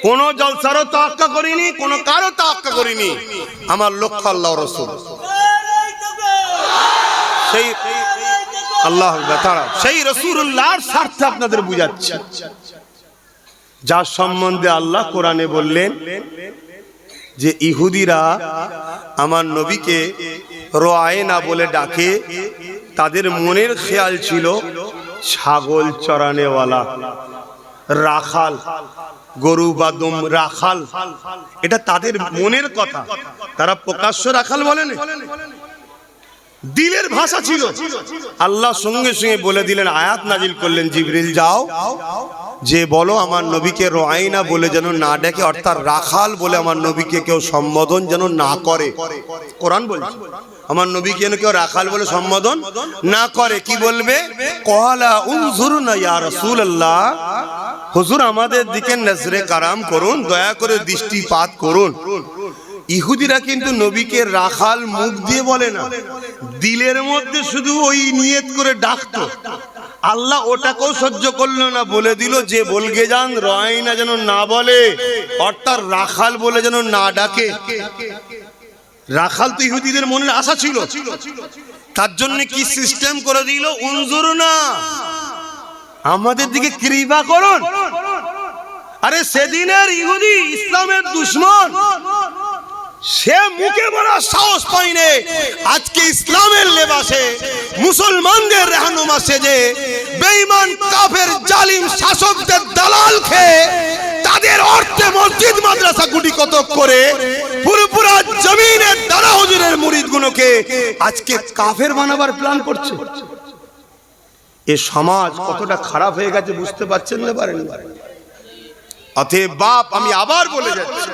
কোন জলসারও তাওয়াক্কা করিনি, কোন কারো তাওয়াক্কা করিনি, আমার লক্ষ্য আল্লাহ রাসূল। সেই আল্লাহ তাআলা, সেই রাসূলুল্লাহর স্বার্থে আপনাদের বুঝাচ্ছি, যার সম্বন্ধে আল্লাহ কোরআনে বললেন যে ইহুদিরা আমার নবীকে রোয়ায়ে না বলে ডাকে, তাদের মনের খেয়াল ছিল ছাগল চরানেওয়ালা, রাখাল, গরু বাদম রাখাল, এটা তাদের মনের কথা। তারা প্রকাশ্য রাখাল বলেন, দিলের ভাষা ছিল। আল্লাহ সঙ্গে সঙ্গে বলে দিলেন, আয়াত নাজিল করলেন, জিবরিল যাও যে বলো আমার নবীকে রোয়াইনা বলে যেন না ডেকে, অর্থাৎ রাখাল বলে আমার নবীকে কেউ সম্বোধন যেন না করে। কোরআন বলছে আমার নবীকে যেন কেউ রাখাল বলে সম্বোধন না করে। কি বলবে? ক্বালা উনজুরনা ইয়া রাসূলুল্লাহ, হুজুর আমাদের দিকে নজরে কারাম করুন, দয়া করে দৃষ্টিপাত করুন। ইহুদিরা কিন্তু নবীকে রাখাল মুখ দিয়ে বলে না, দিলের মধ্যে শুধু ওই নিয়ত করে ডাকতো। আল্লাহ ওটাকেও সহ্য করলো না, বলে দিল যে বলগে যান রয়না যেন না বলে, অর্থাৎ রাখাল বলে যেন না ডাকে। রাখাল তো ইহুদিদের মনের আশা ছিল, তার জন্য কি সিস্টেম করে দিল, উনজুরনা, আমাদের দিকে কৃপা করুন। আরে সেদিনের ইহুদি ইসলামের দুশমন, সে মুখে বলার সাহস পাইনে, আজকে ইসলামের লেবাসে মুসলমানদের রাহনুমা সেজে বেঈমান কাফের জালিম শাসকদের দালাল খেয়ে তাদের অর্থে মসজিদ মাদ্রাসা গুটি কতক করে পুরোপুরা জমিনের দারা হুজুরের মুরিদগুলোকে আজকে কাফের বানাবার প্ল্যান করছে। এ সমাজ কতটা খারাপ হয়ে গেছে বুঝতে পারছেন না? পারেন? অতএব বাপ, আমি আবার বলে যাচ্ছি,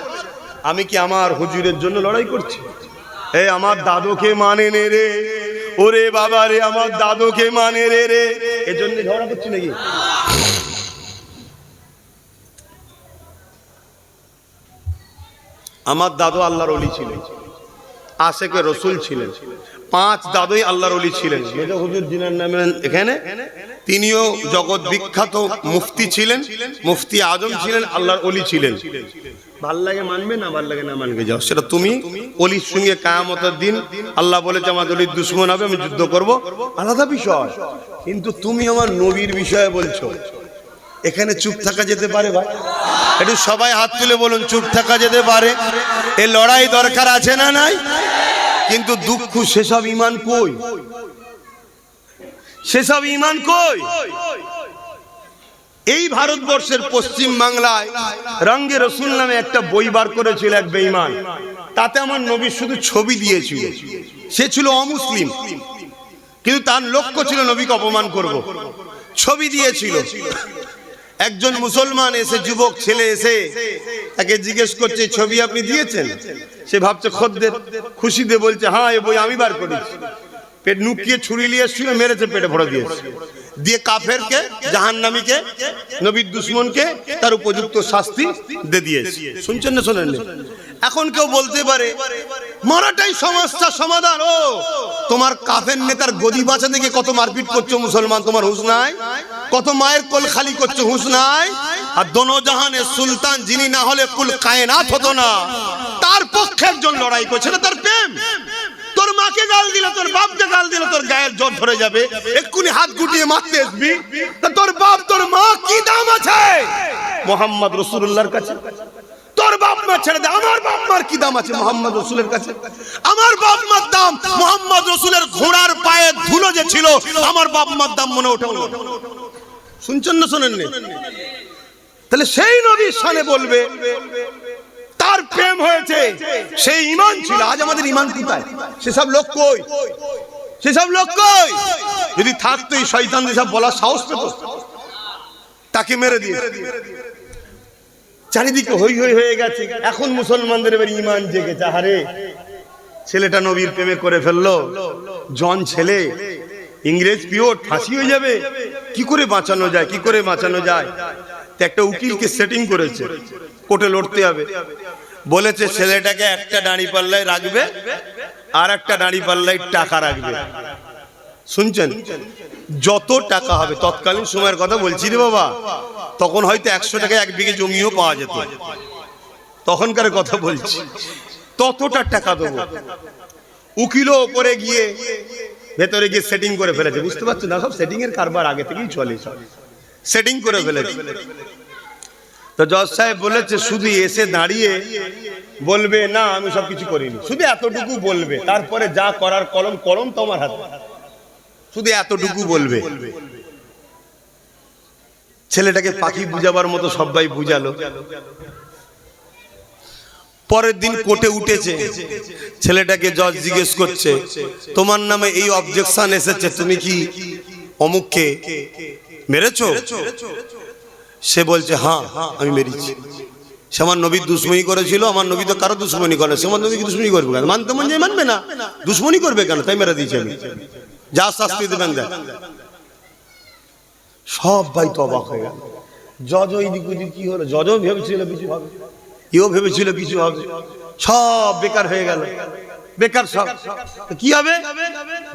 আমি কি আমার হুজুরের জন্য লড়াই করছি? এই আমার দাদুকে মানে নে রে, ওরে বাবা রে আমার দাদুকে মানে রে রে, এজন্য ঝগড়া করছি নাকি? আমার দাদু আল্লাহর ওলি ছিলেন, আশেকে রসুল ছিলেন, 5 দাদুই আল্লাহর ওলি ছিলেন। মেজো হুজুর জিনার নামে এখানে, তিনিও জগৎ বিখ্যাত মুফতি ছিলেন, মুফতি আজম ছিলেন, আল্লাহর ওলি ছিলেন। ভাল লাগে মানবে, না ভাল লাগে না মানবে যাও, সেটা তুমি। ওলির সঙ্গে কিয়ামতের দিন আল্লাহ বলেছে আমার ওলির দুশমন হবে, আমি যুদ্ধ করব, আলাদা বিষয়। কিন্তু তুমি আমার নবীর বিষয়ে বলছো, এখানে চুপ থাকা যেতে পারে ভাই? একটু সবাই হাত তুলে বলুন, চুপ থাকা যেতে পারে? এই লড়াই দরকার আছে না নাই? কিন্তু দুঃখ, সেসব ঈমান কই? সেসব ঈমান কই? এই ভারতবর্ষের পশ্চিম বাংলায় রঙ্গে রসুল নামে একটা বই বার করেছিল এক বেঈমান, তাতে আমার নবীর শুধু ছবি দিয়েছিল। সে ছিল অমুসলিম, কিন্তু তার লক্ষ্য ছিল নবীকে অপমান করব। ছবি দিয়েছিল। একজন মুসলমান এসে, যুবক ছেলে এসে তাকে জিজ্ঞেস করছে, ছবি আপনি দিয়েছেন? সে ভাবছে খদ্দের, খুশিতে বলছে হ্যাঁ, এই বই আমি বার করেছি। পেট নুকিয়ে ছুরি নিয়ে এসেছিল, মেরেছে, পেটে ভরে দিয়েছে। দিয়ে কাফেরকে, জাহান্নামীকে, নবীর দুশমনকে তার উপযুক্ত শাস্তি দিয়ে দিয়েছে। শুনছেন না শোনেন? এখন কেউ বলতে পারে মারাটাই সমস্যা সমাধান। ও তোমার কাফের নেতার গদি বাঁচা থেকে কত মারপিট করছো মুসলমান, তোমার হুঁশ নাই? কত মায়ের কোল খালি করছো, হুঁশ নাই? আর দোনো জাহানের সুলতান যিনি না হলে কুল কায়নাত হতো না, তার পক্ষে একজন লড়াই করছে, না তার প্রেম। তোর মাকে গাল দিল, তোর বাপকে গাল দিল, তোর গায়ের জ্বর ধরে যাবে, এক্ষুনি হাত গুটিয়ে মারতে আসবি। তোর বাপ তোর মা কি দাম আছে মুহাম্মদ রাসূলুল্লাহর কাছে? তোর বাপ মা ছেড়ে দে, আমার বাপ মার কি দাম আছে মুহাম্মদ রাসূলের কাছে? আমার বাপ মার দাম মুহাম্মদ রাসূলের ঘোড়ার পায়ে ধুলো যে ছিল, আমার বাপ মার দাম মনে ওঠে না। শুনছেন না শোনেন? তাহলে সেই নবীর শানে বলবে তার প্রেম হয়েছে, সেই ঈমান ছিল। আজ আমাদের ঈমান কোথায়? সেসব লোক কই? সেসব লোক কই? যদি থাকতো এই শয়তান যেসব বলার সাহস পেত, তাকে মেরে দিয়ে। চারিদিকে হই হই হয়ে গেছে। এখন মুসলমানদের এবার ঈমান জেগেছে। আরে ছেলেটা নবীর প্রেমে করে ফেললো, জন ছেলে, ইংরেজ পিওর, ফাঁসি হয়ে যাবে। কি করে বাঁচানো যায়? কি করে বাঁচানো যায়? একটা উকিলকে সেটিং করেছে, কোর্টে লড়তে হবে। বলেছে ছেলেটাকে একটা দাঁড়ি পাল্লায় রাখবে, আর একটা দাঁড়ি পাল্লায় টাকা রাখবে। শুনছেন? যত টাকা হবে, তৎকালীন সময়ের কথা বলছি রে বাবা, তখন হয়তো 100 টাকায় 1 বিঘে জমিও পাওয়া যেত, তখনকার কথা বলছি। ততটা টাকা দেবো। উকিলও উপরে গিয়ে ভেতরে গিয়ে সেটিং করে ফেলেছে। বুঝতে পারছো না? সব সেটিং এর কারবার আগে থেকেই চলে, সব সেটিং করে ফেলেছে। তো জজ সাহেব বলেছে শুধু এসে দাঁড়িয়ে বলবে না আমি সব কিছু করিনি, শুধু এতটুকু বলবে, তারপরে যা করার কলম কলম তোমার হাতে। শুধু এতটুকু বলবে। ছেলেটাকে পাখি বুঝাবার মতো সবাই বুঝালো। পরের দিন কোর্টে উঠেছে, ছেলেটাকে জজ জিজ্ঞেস করছে, তোমার নামে এই অবজেকশন এসেছে, তুমি কি অমুককে মেরেছো? সে বলছে হ্যাঁ আমি মেরেছি। সে আমার নবীর দুশ্মনী করেছিল। আমার নবী তো কারো দুশ্মনী করে, সে আমার নবীকে দুশ্মনী করবে কেন? মানতে মন যায় মানবে না, দুশ্মনী করবে কেন? তাই মেরে দিয়েছি আমি, যা শাস্তি দেবেন দেন। সব ভাই তো অবাক হয়ে গেল। জজ ওই দিক ওদিক কি হলো? জজও ভেবেছিল কিছু হবে, এও ভেবেছিল কিছু হবে, সব বেকার হয়ে গেল, বেকার সব। কি হবে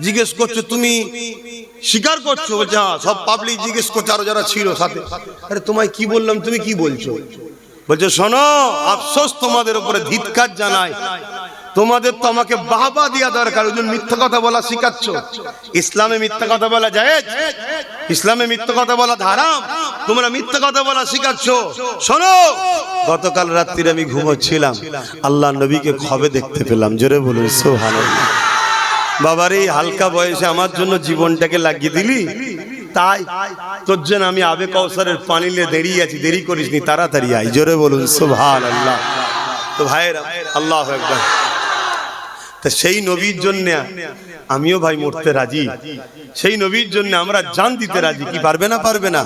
জিজ্ঞেস করছো, তুমি স্বীকার করছো? বলছে হ্যাঁ। সব পাবলিক জিজ্ঞেস করছে, আরো যারা ছিল সাথে, আরে তোমায় কি বললাম, তুমি কি বলছো? বলছে শোনো, আফসোস তোমাদের উপরে, ধিক্কার জানাই, তোমাদের তো আমাকে বাহবা দেওয়া দরকার, ওই জন্য মিথ্যা কথা বলা শিখাচ্ছ। ইসলামে মিথ্যা কথা বলা জায়েজ, ইসলামে মিথ্যা কথা বলা হারাম, তোমরা মিথ্যা কথা বলা শিখাচ্ছ। শোনো, গতকাল রাত্রিরে আমি ঘুমোচ্ছিলাম, আল্লাহ নবীকে খবে দেখতে পেলাম। জোরে বলুন সুবহানাল্লাহ। বাবার এই হালকা বয়সে আমার জন্য জীবনটাকে লাগিয়ে দিলি, তাই তোর জন্য আমি আবে কাউসারের পানি নিয়ে দাঁড়িয়ে আছি, দেরি করিসনি, তাড়াতাড়ি আই। জোরে বলুন সুবহানাল্লাহ। তো ভাইরা, আল্লাহু আকবার। তা সেই নবীর জন্য আমিও ভাই মরতে রাজি, সেই নবীর জন্য আমরা জান দিতে রাজি। কি পারবে না? পারবে না?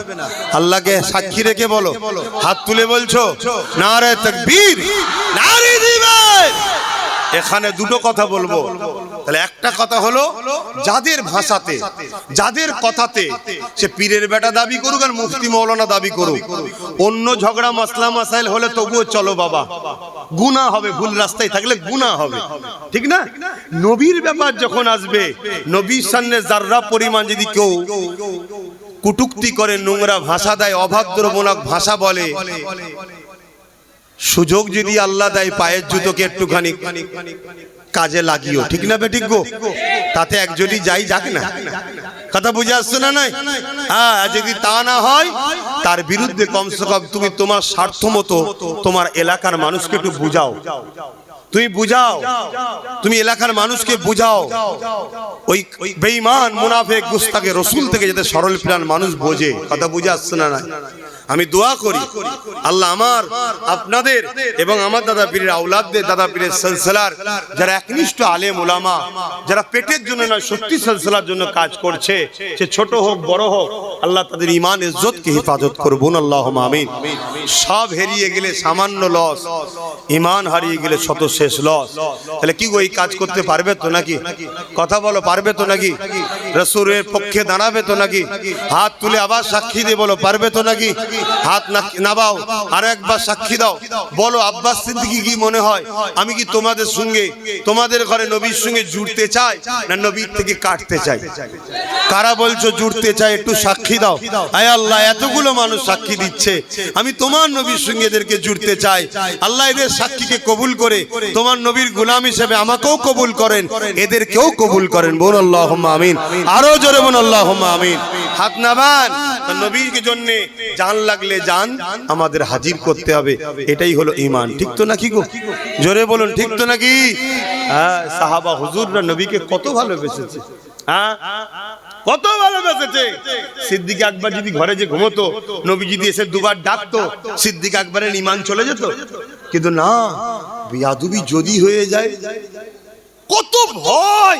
আল্লাহকে সাক্ষী রেখে বলো, হাত তুলে বলছো নারে তাকবীর, নারে দিবেন। এখানে দুটো কথা বলবো। তাহলে একটা কথা হলো, যাদের ভাষাতে, যাদের কথাতে, সে পীরের বেটা দাবি করুক আর মুফতি মৌলানা দাবি করুক, অন্য ঝগড়া মাসলা মাসাইল হলে তবুও চলো বাবা, গুনাহ হবে, ভুল রাস্তায় থাকলে গুনাহ হবে, ঠিক না? নবীর ব্যাপার যখন আসবে, নবীর সামনে যাররা পরিমাণ যদি কেউ কুটুক্তি করে, নোংরা ভাষা দেয়, অভদ্রমূলক ভাষা বলে, সুযোগ যদি আল্লাহ দেয় পায়ের জুতোকে একটুখানি কাজে লাগিও, ঠিক না বেঠিক গো? তাতে একজনই যাই, যাক না। কথা বুঝে আসছে না? নাই? হ্যাঁ, যদি তা না হয়, তার বিরুদ্ধে কমসে কম তুমি তোমার স্বার্থ মতো তোমার এলাকার মানুষকে একটু বুঝাও, তুমি বুঝাও, তুমি এলাকার মানুষকে বুঝাও। ওই বেঈমান মুনাফিক গুস্তাকে রসুল থেকে যাতে সরল প্রাণ মানুষ বোঝে। কথা বুঝে আসছে না? নাই? আমি দোয়া করি আল্লাহ আমার, আপনাদের এবং আমার দাদা পীরের আওলাদদের, দাদা পীরের সিলসিলার যারা একনিষ্ঠ আলেম ওলামা, যারা পেটের জন্য নয় সত্যি সিলসিলার জন্য কাজ করছে, সে ছোট হোক বড় হোক, আল্লাহ তাদের ঈমান ইজ্জতকে হেফাজত করুন, আল্লাহুম্মা আমিন। সব হারিয়ে গেলে সামান্য লস, ঈমান হারিয়ে গেলে শত শেষ লস। তাহলে কি গো, এই কাজ করতে পারবে তো নাকি? কথা বলো, পারবে তো নাকি? রাসূলের পক্ষে দাঁড়াবে তো নাকি? হাত তুলে আবার সাক্ষী দিয়ে বলো, পারবে তো নাকি? হাত নাবাও, আর একবার সাক্ষী দাও, বলো আব্বাস সিদ্দিকী কি মনে হয়, আমি কি তোমাদের সঙ্গে, তোমাদের ঘরে নবীর সঙ্গে জুড়তে চাই না নবীর থেকে কাটতে চাই? কারা বলছো জুড়তে চাই, একটু সাক্ষী দাও। আয় আল্লাহ, এতগুলো মানুষ সাক্ষী দিচ্ছে, আমি তোমার নবীর সঙ্গে এদেরকে জুড়তে চাই। আল্লাহ এদের সাক্ষীকে কবুল করে তোমার নবীর গোলাম হিসেবে আমাকেও কবুল করেন, এদেরকেও কবুল করেন। বল আল্লাহুম্মা আমিন। আরো জোরে বল আল্লাহুম্মা আমিন। হাত নামান। নবীর জন্য জান লাগলে জান আমাদের হাজির করতে হবে, এটাই হলো ঈমান। ঠিক তো নাকি গো? জোরে বলুন, ঠিক তো নাকি? হ্যাঁ, সাহাবা হুজুররা নবীকে কত ভালোবেসেছে, হ্যাঁ কত ভালোবেসেছে। সিদ্দিক আকবর যদি ঘরে যে ঘুমোতো, নবী যদি এসে দুবার ডাকতো, সিদ্দিক আকবরের ঈমান চলে যেত। কিন্তু না, বিয়াদবি যদি হয়ে যায়, কত ভয়,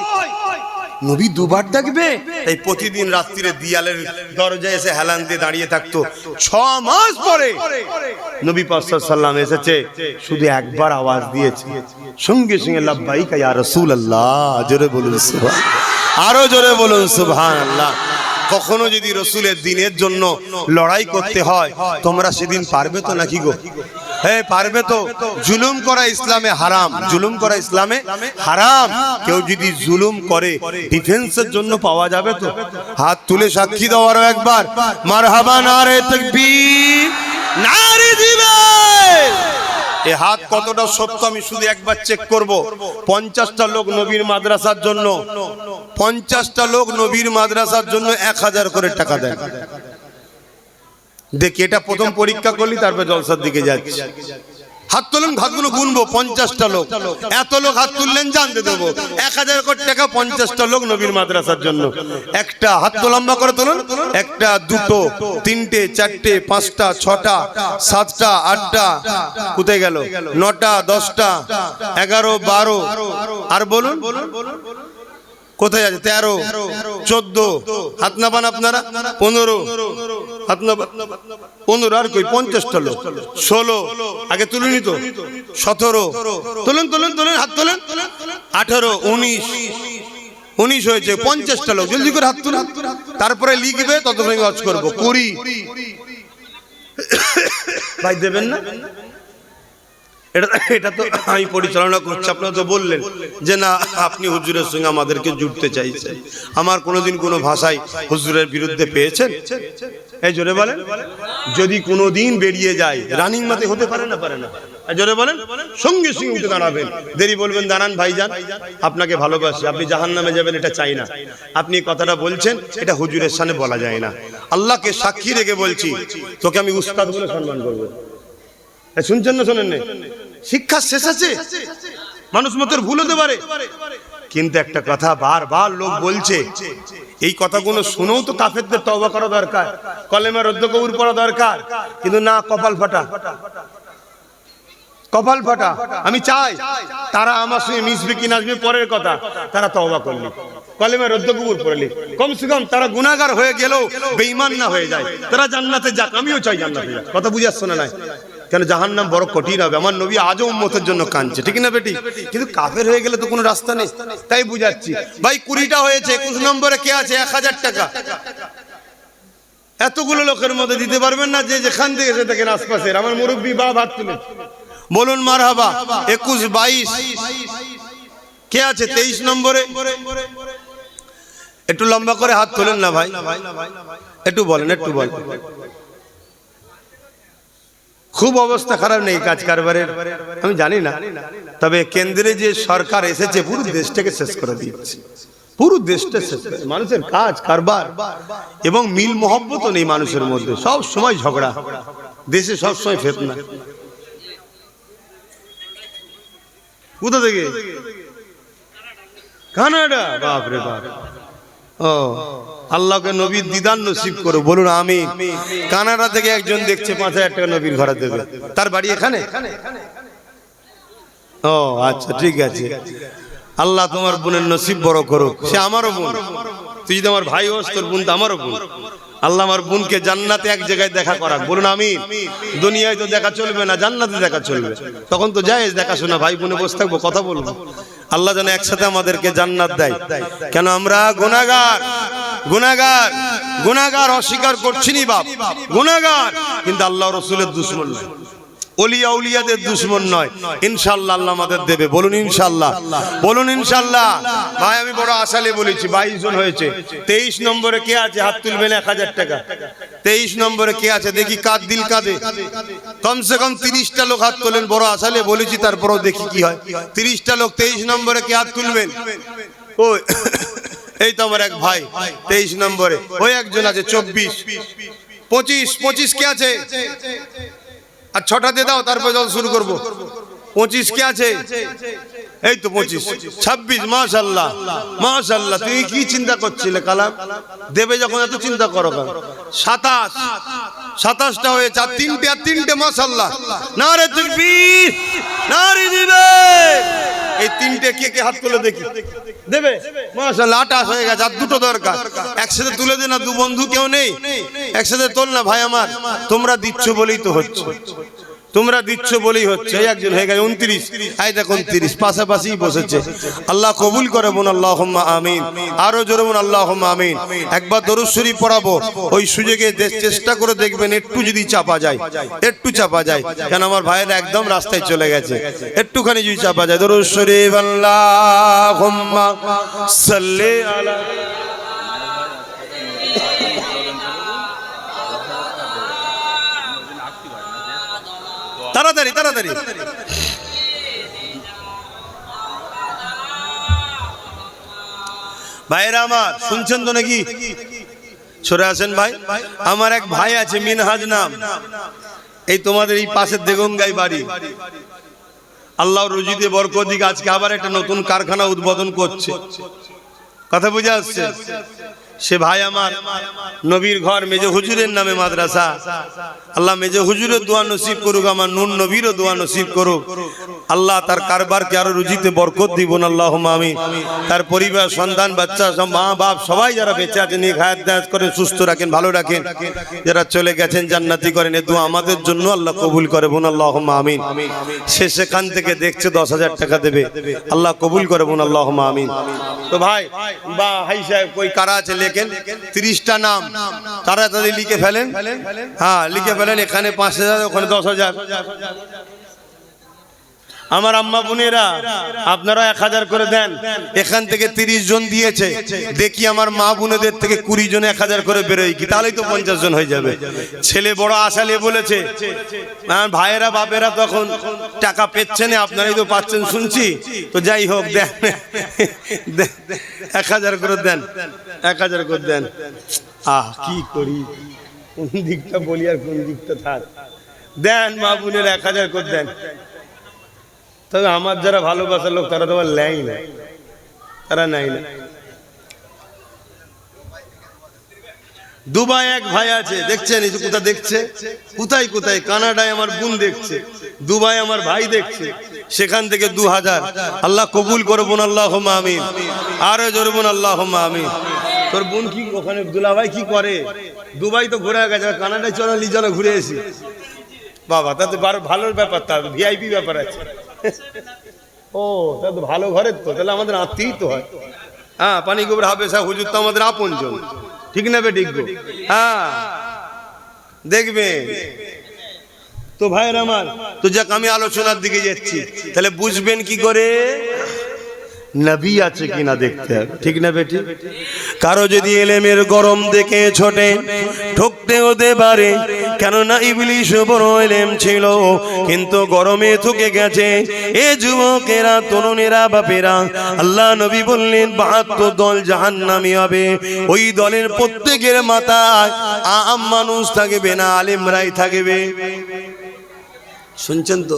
নবী দুবার ডাকবে, তাই প্রতিদিন রাত্রিরে দিয়ালের দরজায় এসে হেলান দিয়ে দাঁড়িয়ে থাকতো। 6 মাস পরে নবী পাক সাল্লাল্লাহু আলাইহি ওয়াসাল্লাম এসেছে, শুধু একবার আওয়াজ দিয়েছে, সঙ্গে সঙ্গে লাব্বাইকা ইয়া রাসূলুল্লাহ। জোরে বলুন সুবহানাল্লাহ, আরো জোরে বলুন সুবহানাল্লাহ। কখনো যদি রসুলের দিনের জন্য লড়াই করতে হয়, তোমরা সেদিন পারবে তো নাকি গো? হ্যাঁ পারবে তো? জুলুম করা ইসলামে হারাম, জুলুম করা ইসলামে হারাম। কেউ যদি জুলুম করে ডিফেন্সের জন্য পাওয়া যাবে তো? হাত তুলে সাক্ষী দাও আরো একবার, মারহাবা, নারে তাকবীর, নারে দিবেন। এই হাত কতটা সত্য আমি শুধু একবার চেক করব। 50টা লোক নবীর মাদ্রাসার জন্য, 50টা লোক নবীর মাদ্রাসার জন্য 1000 করে টাকা দেয়। দেখি, এটা প্রথম পরীক্ষা করলি, তারপর জলসার দিকে যাচ্ছি। হাত তুলুন, হাতগুলো গুনবো, 50টা লোক। এত লোক হাত তুললেন জানতে দেবো 1000 কোটি টাকা 50টা লোক নবীর মাদ্রাসার জন্য। একটা হাত তো লম্বা করে তুলুন। একটা, দুটো, তিনটে, চারটে, 5টা, 6টা, 7টা, 8টা, কোথায় গেল? 9টা, 10টা, 11, 12, আর বলুন কোথায় আছে? 13, 14, হাত না পান আপনারা? 15, হাত না 15, আর কই 50টা লোক। 16, আগে তুলুনি তো। 17, তুলুন তুলুন তুলুন, হাত তুলুন। 18, 19 হয়েছে। 50টা লোক, জলদি করে হাত তুলুন। তারপরে লিখবে, ততক্ষণ আমি ওয়াজ করবো। 20 ভাই দেবেন না? এটা তো আমি পরিচালনা করছি, আপনারা তো বললেন যে না আপনি হুজুরের সঙ্গে আমাদেরকে জুড়তে চাইছেন। আমার কোনোদিন কোনো ভাষায় হুজুরের বিরুদ্ধে পেয়েছেন? এই জোরে বলেন। যদি কোনোদিন বেরিয়ে যায়, রানিং মাতে হতে পারে না? পারে না? জোরে বলেন। সঙ্গে সঙ্গে উঠে দাঁড়াবেন, দেরি বলবেন দাঁড়ান ভাইজান, আপনাকে ভালোবাসি, আপনি জাহান্নামে যাবেন এটা চাই না। আপনি কথাটা বলছেন, এটা হুজুরের সামনে বলা যায় না। আল্লাহকে সাক্ষী রেখে বলছি, তোকে আমি উস্তাদ বলে সম্মান করবো। শুনছেন না? শোনেন না? শিক্ষা শেষ আছে, মানুষ মতের ভুল হতে পারে, কিন্তু একটা কথা বারবার লোক বলছে, এই কথাগুলো শুনেও তো কাফেরদের তওবা করা দরকার, কলেমা রদ্দ কবুল পড়া দরকার, কিন্তু না, কপাল ফাটা, কপাল ফাটা। আমি চাই তারা আমার সঙ্গে মিশবে কি নাচবে পরের কথা, তারা তওবা করলি, কলেমা রদ্দ কবুল পড়লি, কমসে কম তারা গুনাহগার হয়ে গেলেও বেঈমান না হয়ে যায়, তারা জান্নাতে যাক। আমিও চাই জান্নাতে যাক। কথা বুঝে আসছো না? নাই কেন? জাহান্নাম বড় কঠিন হবে। আমার নবী আজও উম্মতের জন্য কাঁদছে, ঠিক না বেটি? কিন্তু কাফের হয়ে গেলে তো কোনো রাস্তা নেই, তাই বুঝাচ্ছি। ভাই 20টা হয়েছে, 21 নম্বরে কে আছে? 1000 টাকা। এতগুলো লোকের মধ্যে দিতে পারবেন না? যে যেখান থেকে এসে থাকেন আশপাশের, আমার মুরব্বী বাপ হাত তুলে বলুন মারহাবা। 21, 22 কে আছে? 23 নম্বরে একটু লম্বা করে হাত তোলেন না ভাই, একটু বলেন, একটু বলেন। খুব অবস্থা খারাপ নেই কাজ কারবারের, আমি জানি না, তবে কেন্দ্রে যে সরকার এসেছে পুরো দেশটাকে শেষ করে দিচ্ছে, পুরো দেশটা শেষ করে। মানুষের কাজ কারবার এবং মিল মহব্বত নেই মানুষের মধ্যে, সব সময় ঝগড়া, দেশে সব সময় ফিতনা। কোথা থেকে? কানাডা। বাপ রে বাপ। ও আল্লাহকে নবীর দিদার নসিব করো, বলুন আমিন। কানাডা থেকে একজন দেখছে 5000 টাকা নবীর ঘরে দেবে, তার বাড়ি এখানে। ও আচ্ছা, ঠিক আছে। আল্লাহ তোমার বোনের নসিব বড় করো, সে আমারও বোন। তুই যদি আমার ভাই হোস, তোর বোন তো আমারও বোন। আল্লাহ আমার বোনকে জান্নাতে এক জায়গায় দেখা করাক, বলুন আমিন। দুনিয়ায় তো দেখা চলবে না, জান্নাতে দেখা চলবে, তখন তো জায়েজ দেখাশোনা, ভাই বোনে বসে থাকবো, কথা বলবো। আল্লাহ যেন একসাথে আমাদেরকে জান্নাত দেয়। কেন? আমরা গুনাহগার, গুনাহগার, গুনাহগার অস্বীকার করছি নি বাপ, গুনাহগার, কিন্তু আল্লাহ রাসূলের দুশমন নয়, ওলিয়া উলিয়াদের দুশমন নয়। ইনশাআল্লাহ আল্লাহ আমাদের দেবে, বলুন ইনশাআল্লাহ, বলুন ইনশাআল্লাহ। ভাই আমি বড় আশালে বলেছি, 22 জন হয়েছে। 23 নম্বরে কে আছে? হাত তুলবেন 1000 টাকা। 23 নম্বরে কে আছে? দেখি কাদ দিল কাঁদে। কমসে কম 30টা লোক হাত তোলেন, বড় আশালে বলেছি, তারপরও দেখি কি হয়। 30টা লোক 23 নম্বরে কে হাত তুলবেন? ওই এই তো আমার এক ভাই 23 নম্বরে, ওই একজন আছে। 24, 25 কে আছে? আর 6টা দিয়ে দাও, তারপর জল শুরু করবো। 25 কে আছে? এই তো 25, 26, মাশাআল্লাহ মাশাআল্লাহ। তুমি কি চিন্তা করছিলে কালাম দেবে যখন, এত চিন্তা করো কেন? 27টা হয়েছে, আর তিনটে মাশাআল্লাহ। নারে তাকবীর, নারে দিবে। এই তিনটে কে কে হাত তুলে দেখি, দেবে? মাশাআল্লাহ, 28 হয়ে গেছে, আর দুটো দরকার। একসাথে তুলে দে না, দু বন্ধু কেউ নেই, একসাথে তোল না ভাই আমার। তোমরা দিচ্ছ বলেই তো হচ্ছে, তোমরা দিচ্ছ বলেই হচ্ছে। এই একজন হয়ে গেছে 29, এই দেখুন 30 পাশাপাশি বসেছে। আল্লাহ কবুল করে বোন, আল্লাহুম্মা আমিন। আরো জোরে বোন, আল্লাহুম্মা আমিন। একবার দরুদ শরীফ পড়াবো, ওই সুযোগে চেষ্টা করে দেখবেন একটু যদি চাপা যায়, একটু চাপা যায়, কেন আমার ভাইয়েরা একদম রাস্তায় চলে গেছে, একটুখানি যদি চাপা যায়। দরুদ শরীফ, আল্লাহুম্মা সাল্লি আলা। তাড়াতাড়ি তাড়াতাড়ি। ভাইরা আমার শুনছেন তো নাকি? সরে আসেন ভাই। আমার এক ভাই আছে, মিনহাজ নাম, এই তোমাদের এই পাশের দেগঙ্গাই বাড়ি, আল্লাহ রুজিতে বরকত দিক, আজকে আবার একটা নতুন কারখানা উদ্বোধন করছে। কথা বুঝে আসছে? সে ভাই আমার নবীর ঘর মেজো হুজুরের নামে মাদ্রাসা, আল্লাহ মেজো হুজুরের দোয়া নসিব করুক, আমার নুন নবীরও দোয়া নসিব করুক। আল্লাহ তার কারবারকে আরো রুজিতে বরকত দিবেন, আল্লাহুম্মা আমিন। তার পরিবার, সন্তান, বাচ্চা, সব মা বাপ সবাই যারা বেঁচে আছেন নিয়ে হায়াত দায়াত করে সুস্থ রাখেন, ভালো রাখেন। যারা চলে গেছেন জান্নাতি করেন, এ দোয়া আমাদের জন্য আল্লাহ কবুল করে, বোন আল্লাহুম্মা আমিন। সে সেখান থেকে দেখছে 10,000 টাকা দেবে, আল্লাহ কবুল করে, বোন আল্লাহুম্মা আমিন। তো ভাই বা হাই সাহেব কই কারা আছে লেখেন, 30টা নাম তাড়াতাড়ি লিখে ফেলেন। হ্যাঁ লিখে ফেলেন, এখানে 5,000, ওখানে 10,000। আমার আম্মা বোনেরা আপনারা 1,000 করে দেন। এখান থেকে 30 জন দিয়েছে, দেখি আমার মা বোনেদের থেকে 20 জন 1,000 করে বেরোয় কি, তাহলেই তো 50 জন হয়ে যাবে। ছেলে বড় আশালে বলেছে, ভাইয়েরা বাপেরা তখন টাকা পেচ্ছে না, আপনারাই তো পাচ্ছেন শুনছি। তো যাই হোক দেন, 1,000 করে দেন, 1,000 করে দেন। কি করি, কোন দিকটা বলি আর কোন দিকটা থাক। দেন মা বোনের 1,000 করে দেন। তবে আমার যারা ভালোবাসার লোক তারা তো আবার নেয় না, তারা নেয় না। দুবাই এক ভাই আছে, দেখছেন এই যে কোথা দেখছে, কোথায় কোথায়, কানাডায় আমার বোন দেখছে, দুবাই আমার ভাই দেখছে, সেখান থেকে 2,000 আল্লাহ কবুল করবো, আল্লাহুম্মা আমিন। আরো জোরে বলুন আল্লাহুম্মা আমিন। তোর বোন কি ওখানে দুলাভাই কি করে? দুবাই তো ঘুরে গেছে, কানাডায় চলো লিজনে ঘুরে এসি। বাবা তা তো ভালো ব্যাপার, তার ভিআইপি ব্যাপার আছে। ও তা তো ভালো ঘরের, তো তাহলে আমাদের আত্মীয় তো হয়। হ্যাঁ পানি গোবর হাবেশা হুজুর তো আমাদের আপনজন, ঠিক না বে? ঠিক। হ্যাঁ দেখবে তো ভাইয়ের আমার। তো যাক আমি আলোচনার দিকে যাচ্ছি, তাহলে বুঝবেন কি করে নবী আছে কিনা দেখতে হবে, ঠিক না বেটি? কারো যদি এলেমের গরম দেখে ছোটে ঠকতে হতে পারে, কেননা ইবলিশ বড় এলেম ছিল কিন্তু গরমে থুকে গেছে। এ যুবকেরা, তরুণেরা, বাপেরা, আল্লাহ নবী বললেন 72 দল জাহান্নামী হবে। ওই দলের প্রত্যেকের মাথায় আম মানুষ থাকবে না, আলেমরাই থাকবে। শুনছেন তো?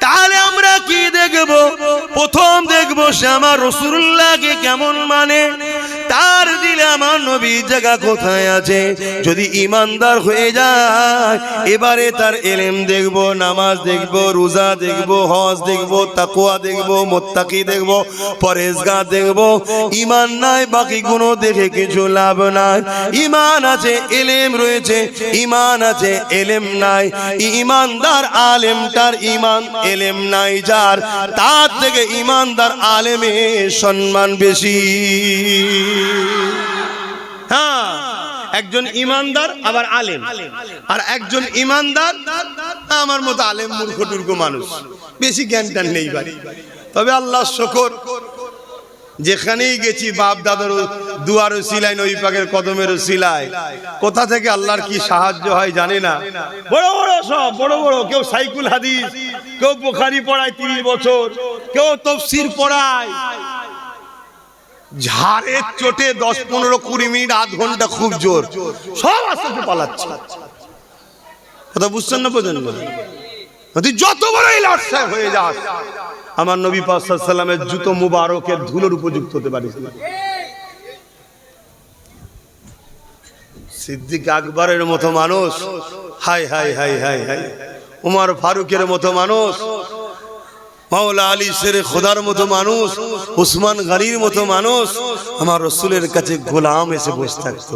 তাহলে আমরা কি দেখব? প্রথম দেখব সে আমার রাসূলুল্লাহকে কেমন মানে, তার দিলে আমার নবীর জায়গা কোথায় আছে। যদি ইমানদার হয়ে যায়, এবারে তার ইলম দেখব, নামাজ দেখব, রোজা দেখব, হজ দেখব, তাকওয়া দেখব, মুত্তাকি দেখব, পরহেজগার দেখব। ঈমান নাই, বাকি গুণ দেখে কিছু লাভ নাই। ঈমান আছে, ইলম রয়েছে, ঈমান আছে, ইলম নাই। ঈমানদার আলেমটার ঈমান, ইলম নাই যার, তার থেকে ঈমানদার আলেমের সম্মান বেশি। হ্যাঁ, একজন ইমানদার আবার আলেম, আর একজন ইমানদার আমার মতো আলেম মূর্খ টুর্খ মানুষ, বেশি জ্ঞান টান নেই ভাই। তবে আল্লাহ শুকর, যেখানেই গেছি বাপ দাদার দুয়ার সিলাই, নবী পাকের কদমের সিলাই, কোথা থেকে আল্লাহর কি সাহায্য হয় জানে না। বড় বড় সব বড় বড়, কেউ সাইকুল হাদিস, কেউ বুখারী পড়ায় 30 বছর, কেউ তাফসীর পড়ায়, ঝাড়ের চোটে 10, 15, 20 মিনিট, আধ ঘন্টা খুব জোর, সব আস্তে পালাচ্ছে। কথা বুঝছেন না? বোঝেন না? তুই যত বড়ই লট সাহেব হয়ে যাস, আমার নবী পাক সাল্লাল্লাহু আলাইহি ওয়াসাল্লামের জুতো মুবারকের ধুলোর উপযুক্ত হতে পারিস না। সিদ্দিক আকবরের মতো মানুষ, high high high high high, Umar ফারুকের মতো মানুষ, মাওলা আলী শেরে খোদার মতো মানুষ, উসমান গনির মতো মানুষ আমার রাসূলের কাছে গোলাম এসে বসে থাকতো।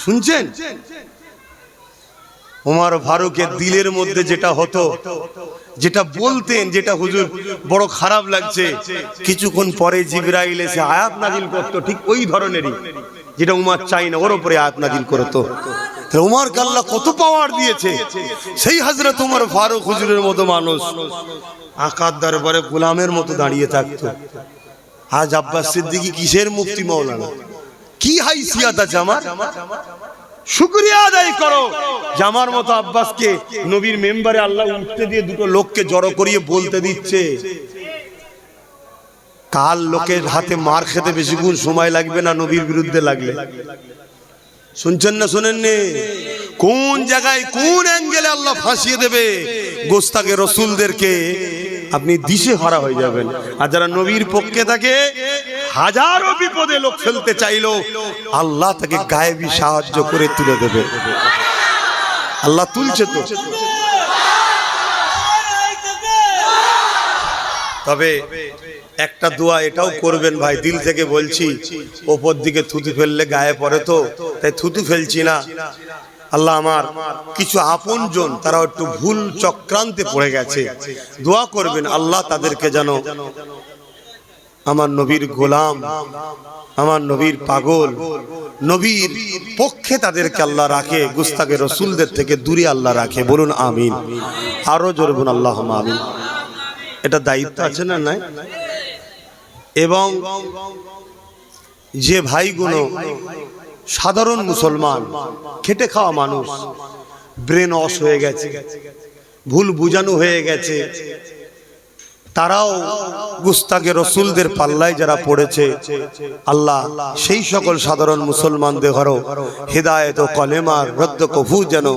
শুনছেন? উমর ফারুকের দিলের মধ্যে যেটা হতো, যেটা বলতেন, যেটা হুজুর বড় খারাপ লাগছে, কিছুক্ষণ পরে জিবরাইল এসে আয়াত নাজিল করতো, ঠিক ওই ধরনেরই, যেটা উমর চাই না ওর উপরে আয়াত নাজিল করতো। উমরকে আল্লাহ কত পাওয়ার দিয়েছে। সেই হযরত উমর ফারুক হুজুরের মতো মানুষ আকার দরবারে গোলামের মতো দাঁড়িয়ে থাকতো। আজ আব্বাস সিদ্দিকী কিসের মুফতি মাওলানা, কি হাইসিয়ত আছে আমার? শুকরিয়া আদায় করো যে আমার মতো আব্বাসকে নবীর মেম্বারে আল্লাহ উঠতে দিয়ে দুটো লোককে জড়ো করিয়ে বলতে দিচ্ছে। কাল লোকের হাতে মার খেতে বেশিক্ষণ সময় লাগবে না নবীর বিরুদ্ধে লাগলে। শুনছেন না শোনেননি? কোন জায়গায় কোন অ্যাঙ্গেলে আল্লাহ ফাঁসিয়ে দেবে গোস্তাকে রসুলদেরকে, আপনি দিশে হারা হয়ে যাবেন। আর যারা নবীর পক্ষে থাকে, হাজারো বিপদে লোক ফেলতে চাইলো আল্লাহ তাকে গায়েবী সাহায্য করে তুলে দেবে। আল্লাহ তুলছে তো। তবে একটা দোয়া এটাও করবেন ভাই, দিল থেকে বলছি, ওপর দিকে থুতু ফেললে গায়ে পড়ে তো, তাই থুতু ফেলছি না। আল্লাহ আমার কিছু আপনজন তারা একটু ভুল চক্রান্তে পড়ে গেছে, দোয়া করবেন আল্লাহ তাদেরকে যেন আমার নবীর গোলাম, আমার নবীর পাগল, নবীর পক্ষে তাদেরকে আল্লাহ রাখে, গুস্তাকে রসুলদের থেকে দূরে আল্লাহ রাখে। বলুন আমিন, আরো জোরে বলুন আল্লাহুম্মা আমিন। এটা দায়িত্ব আছে না নাই? এবং যে ভাইগুলো সাধারণ মুসলমান, খেটে খাওয়া মানুষ, ব্রেন ওয়াশ হয়ে গেছে, ভুল বুঝানো হয়ে গেছে, তারাও গুস্তাকে রসুলদের পাল্লায় যারা পড়েছে, আল্লাহ সেই সকল সাধারণ মুসলমানদের ঘরও হিদায়েত ও কলেমার রদ্দ কফু যেন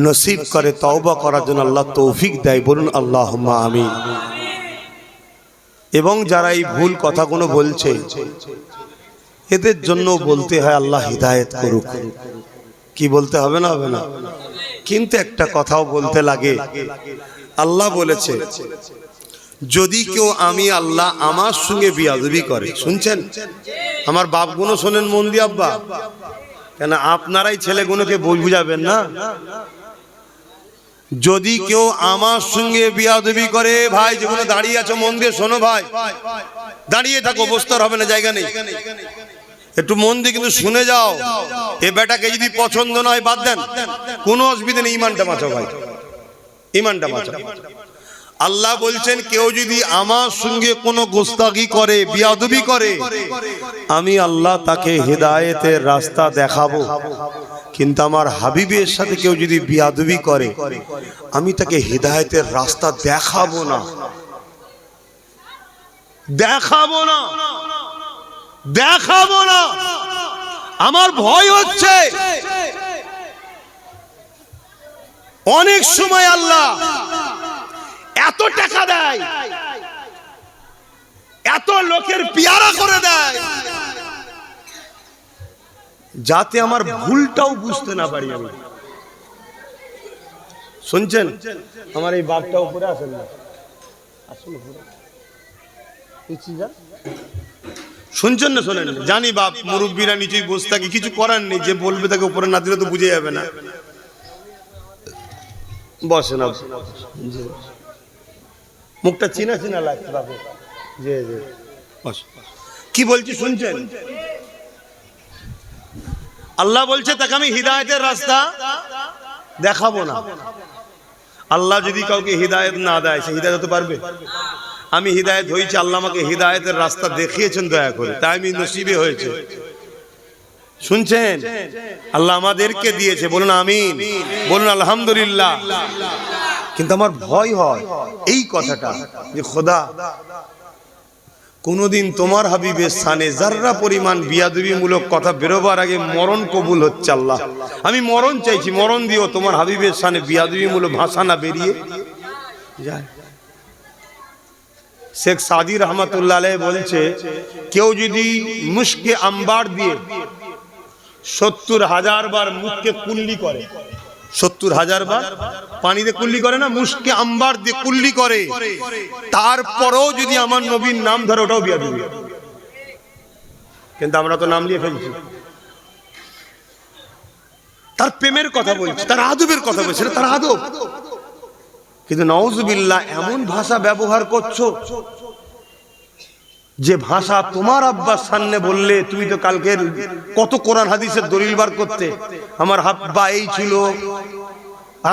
নসিব করে, তওবা করার জন্য আল্লাহ তৌফিক দেয়। বলুন আল্লাহুম্মা আমিন। এবং যারা এই ভুল কথাগুলো বলছে, এদের জন্য বলতে হয় আল্লাহ হিদায়েত করুক। কি বলতে হবে না? হবে না? কিন্তু একটা কথাও বলতে লাগে, আল্লাহ বলেছে যদি কেউ আমি আল্লাহ আমার সঙ্গে বিয়াদবি করে, শুনছেন আমার বাপগুলো শোনেন মন দিয়ে আব্বা, কেন আপনারাই ছেলেগুলোকে বুঝাবেন না। যদি কেউ আমার সঙ্গে বিয়াদবি করে, ভাই যেগুলো দাঁড়িয়ে আছো মন দিয়ে শোনো ভাই, দাঁড়িয়ে থাকো, বসতে হবে না, জায়গা নেই, একটু মন দিয়ে কিন্তু শুনে যাও। এ বেটাকে যদি পছন্দ নয় বাদ দেন, কোনো অসুবিধা নেই, ইমানটা বাঁচাও ভাই, ইমানটা বাঁচাও। আল্লাহ বলছেন কেউ যদি আমার সঙ্গে কোনো গোস্তাকি করে, বিয়াদবি করে, আমি আল্লাহ তাকে হিদায়েতের রাস্তা দেখাবো। কিন্তু আমার হাবিবের সাথে কেউ যদি বিয়াদবি করে, আমি তাকে হিদায়েতের রাস্তা দেখাবো না, দেখাবো না, দেখাবো না। আমার ভয় হচ্ছে অনেক সময় আল্লাহ এত টাকা দেয়, এত লোকের পিয়ারা করে দেয়, যাতে আমার ভুলটাও বুঝতে না পারি আমি। শুনছেন আমার এই বাপটা উপরে আসেন না, আসুন উপরে, শুনছেন না? শোনেন, জানি বাপ মুরব্বীরা নিচেই বসে থাকে, কিছু করার নেই, যে বলবে তাকে উপরে না দিলে তো বুঝে যাবে না। বসে না, মুখটা চিনা চিনা লাগছে বাপু। জি জি, কি বলছি শুনছেন? আল্লাহ বলছে তাকে আমি হিদায়েতের রাস্তা দেখাবো না। আল্লাহ যদি কাউকে হিদায়েত না দেয়, সে হিদায়েত হতে পারবে? আমি হিদায়েত হয়েছি, আল্লাহ আমাকে হিদায়েতের রাস্তা দেখিয়েছেন দয়া করে, তাই আমি নসিবে হয়েছে। শুনছেন? আল্লাহ আমাদেরকে দিয়েছে, বলুন আমিন, বলুন আলহামদুলিল্লাহ। কিন্তু আমার ভয় হয় এই কথাটা, যে খোদা কোনদিন তোমার হাবিবের স্থানে যাররা পরিমাণ বিয়াদবিমূলক কথা বেরোবার আগে মরণ কবুল হচ্ছে। আল্লাহ আমি মরণ চাইছি, মরণ দিও, তোমার হাবিবের স্থানে বিয়াদবিমূলক ভাষা না বেরিয়ে যায়। শেখ সাদি রহমতুল্লাহ আলাইহি বলছে, কেউ যদি মুশকে আম্বার দিয়ে 70,000 বার মুখকে কুল্লি করে, 70,000 বার পানিতে কুল্লি করে না, মুশকে আম্বার দিয়ে কুল্লি করে, তারপরেও যদি আমার নবীর নাম ধরে, ওটাও বিয়াদবি। কিন্তু আমরা তো নাম নিয়ে ফেলছি, তার প্রেমের কথা বলছি, তার আদবের কথা বলছি, তার আদব। কিন্তু নাউজুবিল্লাহ এমন ভাষা ব্যবহার করছো যে ভাষা তোমার আব্বার সামনে বললে তুমি তো কালকে কত কোরআন হাদিসের দলিল বার করতে, আমার আব্বা এই ছিল,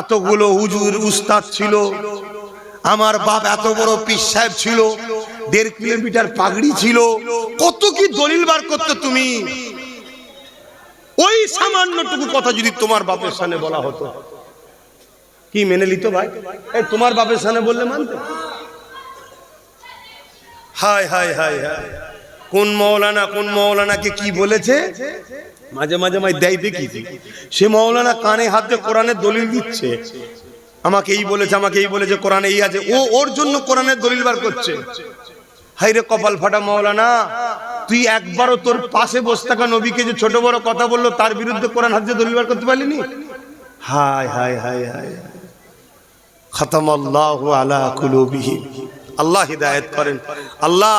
এতগুলো হুজুর উস্তাদ ছিল, আমার বাপ এত বড় পীর সাহেব ছিল, 1.5 কিলোমিটার পাগড়ি ছিল, কত কি দলিল বার করতে তুমি। ওই সামান্যটুকু কথা যদি তোমার বাপের সামনে বলা হতো, কি মেনে নিত ভাই? এই তোমার বাপের সামনে বললে মানতো? হায় হায় হায় হায়, কোন মৌলানাকে কি বলেছে মাঝে মাঝে দেয় দেখি, সে মৌলানা কানে হাত দিয়ে কোরআনের দলিল দিচ্ছে, আমাকে এই বলেছে কোরআনে এই আছে, ওর জন্য কোরআনের দলিল বার করছে। হাইরে কপাল ফাটা মৌলানা, তুই একবারও তোর পাশে বসে থাকা নবীকে যে ছোট বড় কথা বললো তার বিরুদ্ধে কোরআন হাত দিয়ে দলিল বার করতে পারলিনি? হায় হায় হায় হায়, খাতামাল্লাহু আলা কুলুবিহিম। আল্লাহ হিদায়াত করেন। আল্লাহ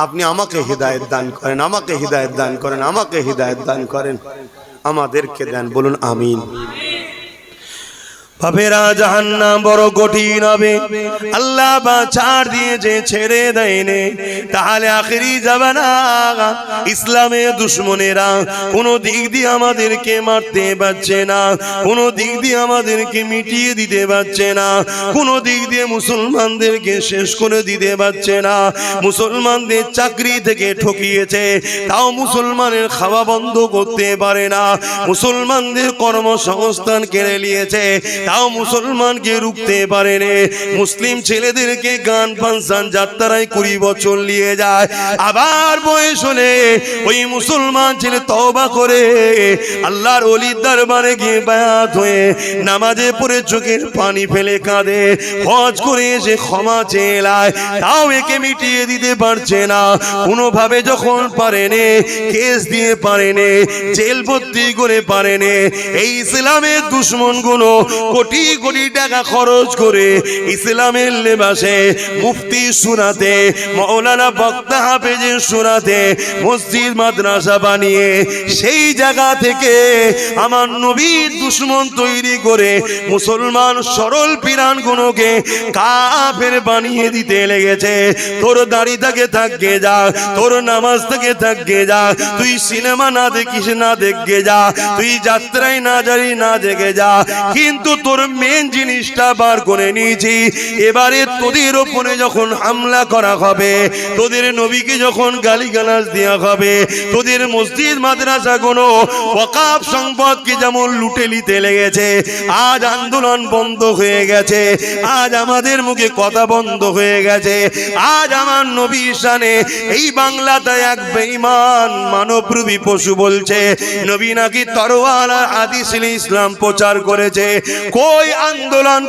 আপনি আমাকে হিদায়াত দান করেন, আমাকে হিদায়াত দান করেন, আমাকে হিদায়াত দান করেন, আমাদেরকে দেন, বলুন আমিন। বাপেরা জাহান্নাম বড় কঠিন হবে, আল্লাহ বাঁচার দিয়েছে ছেড়ে দেয়নি, তাহলে আখেরি জামানা ইসলামের দুশমনেরা কোনো দিক দিয়ে আমাদেরকে মারতে পারছে না, কোনো দিক দিয়ে আমাদেরকে মিটিয়ে দিতে পারছে না, কোনো দিক দিয়ে মুসলমানদেরকে শেষ করে দিতে পারছে না। মুসলমানদের চাকরি থেকে ঠকিয়েছে, তাও মুসলমানের খাওয়া বন্ধ করতে পারে না, মুসলমানদের কর্মসংস্থান কেড়ে নিয়েছে, তাও মুসলমানকে রুখতে পারেনি। মুসলিম ছেলেদেরকে গান ফাংশন যাত্রায় 20 বছর নিয়ে যায়, আবার বয়স হলে ওই মুসলমান ছেলে তওবা করে আল্লাহর ওলির দরবারে গিয়ে বায়াত হয়ে নামাজে পড়ে চোখের পানি ফেলে কাঁদে, হজ করে এসে ক্ষমা চেয়ে, তাও একে মিটিয়ে দিতে পারছে না। কোনোভাবে যখন পারেনি, কেস দিয়ে পারেনি, জেল ভর্তি করে পারেনি, এই ইসলামের দুশমনগুলো কোটি কোটি টাকা খরচ করে ইসলামের লেবাসে মুফতি সুরাতে, মাওলানা বক্তা হাফেজের সুরাতে মসজিদ মাদ্রাসা বানিয়ে সেই জায়গা থেকে আমার নবীর দুশমন তৈরি করে মুসলমান সরল পিরানগুলোকে কাফের বানিয়ে দিতে লেগেছে। তোর দাড়ি থেকে থাকবে যা, তোর নামাজ থেকে থাকবে যা, তুই সিনেমা না দেখিস না দেখে যা, তুই যাত্রায় না যাবি না দেখে যা, কিন্তু তোর মেন জিনিসটা বার করে নিয়েছি। এবারে তোদের ওপরে যখন হামলা করা হবে, তোদের নবীকে যখন গালিগালাজ দেওয়া হবে, তোদের মসজিদ মাদ্রাসা কোনো ওয়াকাফ সম্পদকে যেমন লুটে নিতে লেগেছে, আজ আন্দোলন বন্ধ হয়ে গেছে, আজ আমাদের মুখে কথা বন্ধ হয়ে গেছে, আজ আমার নবীর শানে এই বাংলাতে এক বেঈমান মানবরূপী পশু বলছে নবী নাকি তরোয়াল আর হাদিস ইসলাম প্রচার করেছে। কই আন্দোলন,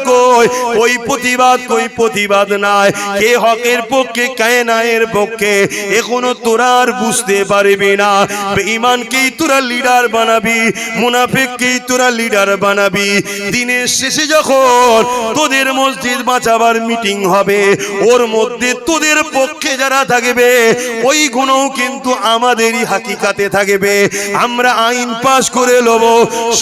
কই প্রতিবাদ নাই, কে হকের পক্ষে কে ন্যায়ের পক্ষে, এখনো তোরা আর বুঝতে পারবি না। বেঈমানকেই তোরা লিডার বানাবি, মুনাফিককেই তোরা লিডার বানাবি। দিনের শেষে যখন তোদের মসজিদ বাঁচাবার মিটিং হবে, ওর মধ্যে তোদের পক্ষে যারা থাকবে ওই গুণও কিন্তু আমাদেরই হাকিকাতে থাকবে। আমরা আইন পাশ করে নেব,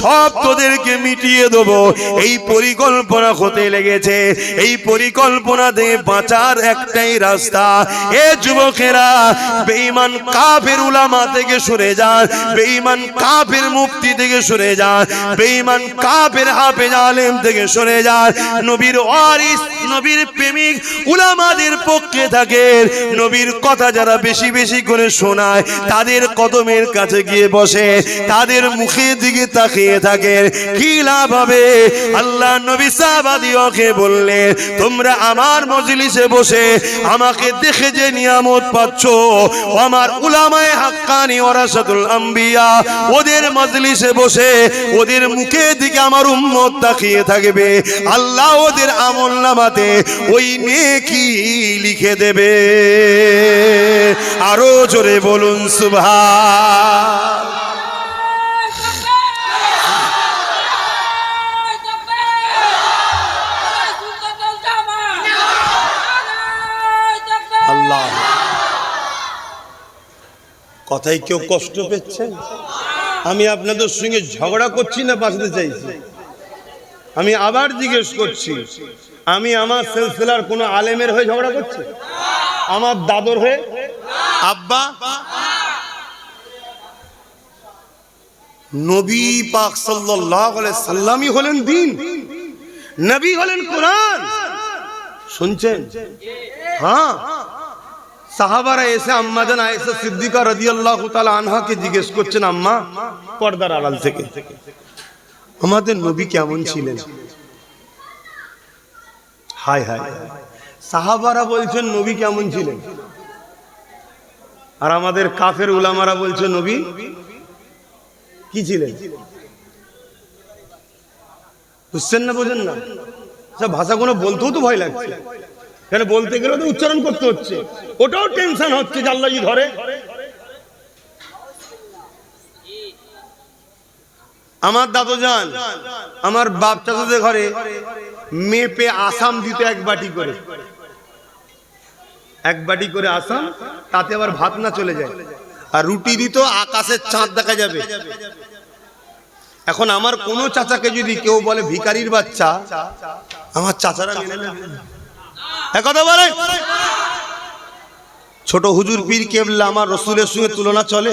সব তোদেরকে মিটিয়ে দেবো। এই পরিকল্পনা হতে লেগেছে, এই পরিকল্পনা দিয়ে বাঁচার একটাই রাস্তা। এ যুবকেরা, বেঈমান কাফের উলামা থেকে সরে যান, বেঈমান কাফের মুফতি থেকে সরে যান, বেঈমান কাফের হাফেজ আলেম থেকে সরে যান। নবীর ওয়ারিস, নবীর প্রেমিক উলামাদের পক্ষে থাকেন, নবীর কথা যারা বেশি বেশি করে শোনায় তাদের কদমের কাছে গিয়ে বসে, তাদের মুখের দিকে তাকিয়ে থাকেন। কি লাভ হবে? আল্লাহ নবী সাহাবাদিওকে বললেন, তোমরা আমার মজলিসে বসে আমাকে দেখে যে নিয়ামত পাচ্ছ, আমার উলামায়ে হাক্কানি ওয়ারাসাতুল আম্বিয়া ওদের মজলিসে বসে ওদের মুখের দিকে আমার উম্মত তাকিয়ে থাকবে, আল্লাহ ওদের আমলনামাতে ওই নেকি লিখে দেবে। আরো জোরে বলুন সুবহান। আল্লাহ, কথাই কেউ কষ্ট পেয়েছেন? আমি আপনাদের সঙ্গে ঝগড়া করছি না বাঁচতে চাইছি? আমি আবার জিজ্ঞেস করছি, আমি আমার সিলসিলার কোন আলেমের হয়ে ঝগড়া করছি? আমার দাদর হয়ে? আব্বা, নবী পাক সাল্লাল্লাহু আলাইহি সাল্লামই হলেন দ্বীন, নবী হলেন কোরআন। শুনছেন? হ্যাঁ, সাহাবারা এসে আম্মা জান আয়েশা সিদ্দিকা রাদিয়াল্লাহু তাআলা আনহাকে জিজ্ঞেস করছেন, আম্মা, পর্দার আড়াল থেকে, আমাদের নবী কেমন ছিলেন? হায় হায়, সাহাবারা বলছেন নবী কেমন ছিলেন? আর আমাদের কাফের উলামারা বলছে নবী কি ছিলেন? বুঝছেন না, বোঝেন না? সব ভাষাগুলো বলতেও তো ভয় লাগছে, কেন বলতে গেলে তো উচ্চারণ করতে হচ্ছে, ওটাও টেনশন হচ্ছে যে আল্লাহ ধরে। আমার দাদু যান আমার বাপ চাচাদের ঘরে মেপে আসাম দিতে এক বাটি করে আসাম, তাতে আবার ভাত না চলে যায়, আর রুটি দিত আকাশের চাঁদ দেখা যাবে। এখন আমার কোন চাচাকে যদি কেউ বলে ভিখারির বাচ্চা, আমার চাচারা মেনে নেবে? একথা বলে। ছোট হুজুর পীর কেবলা আমার রসুলের সঙ্গে তুলনা চলে?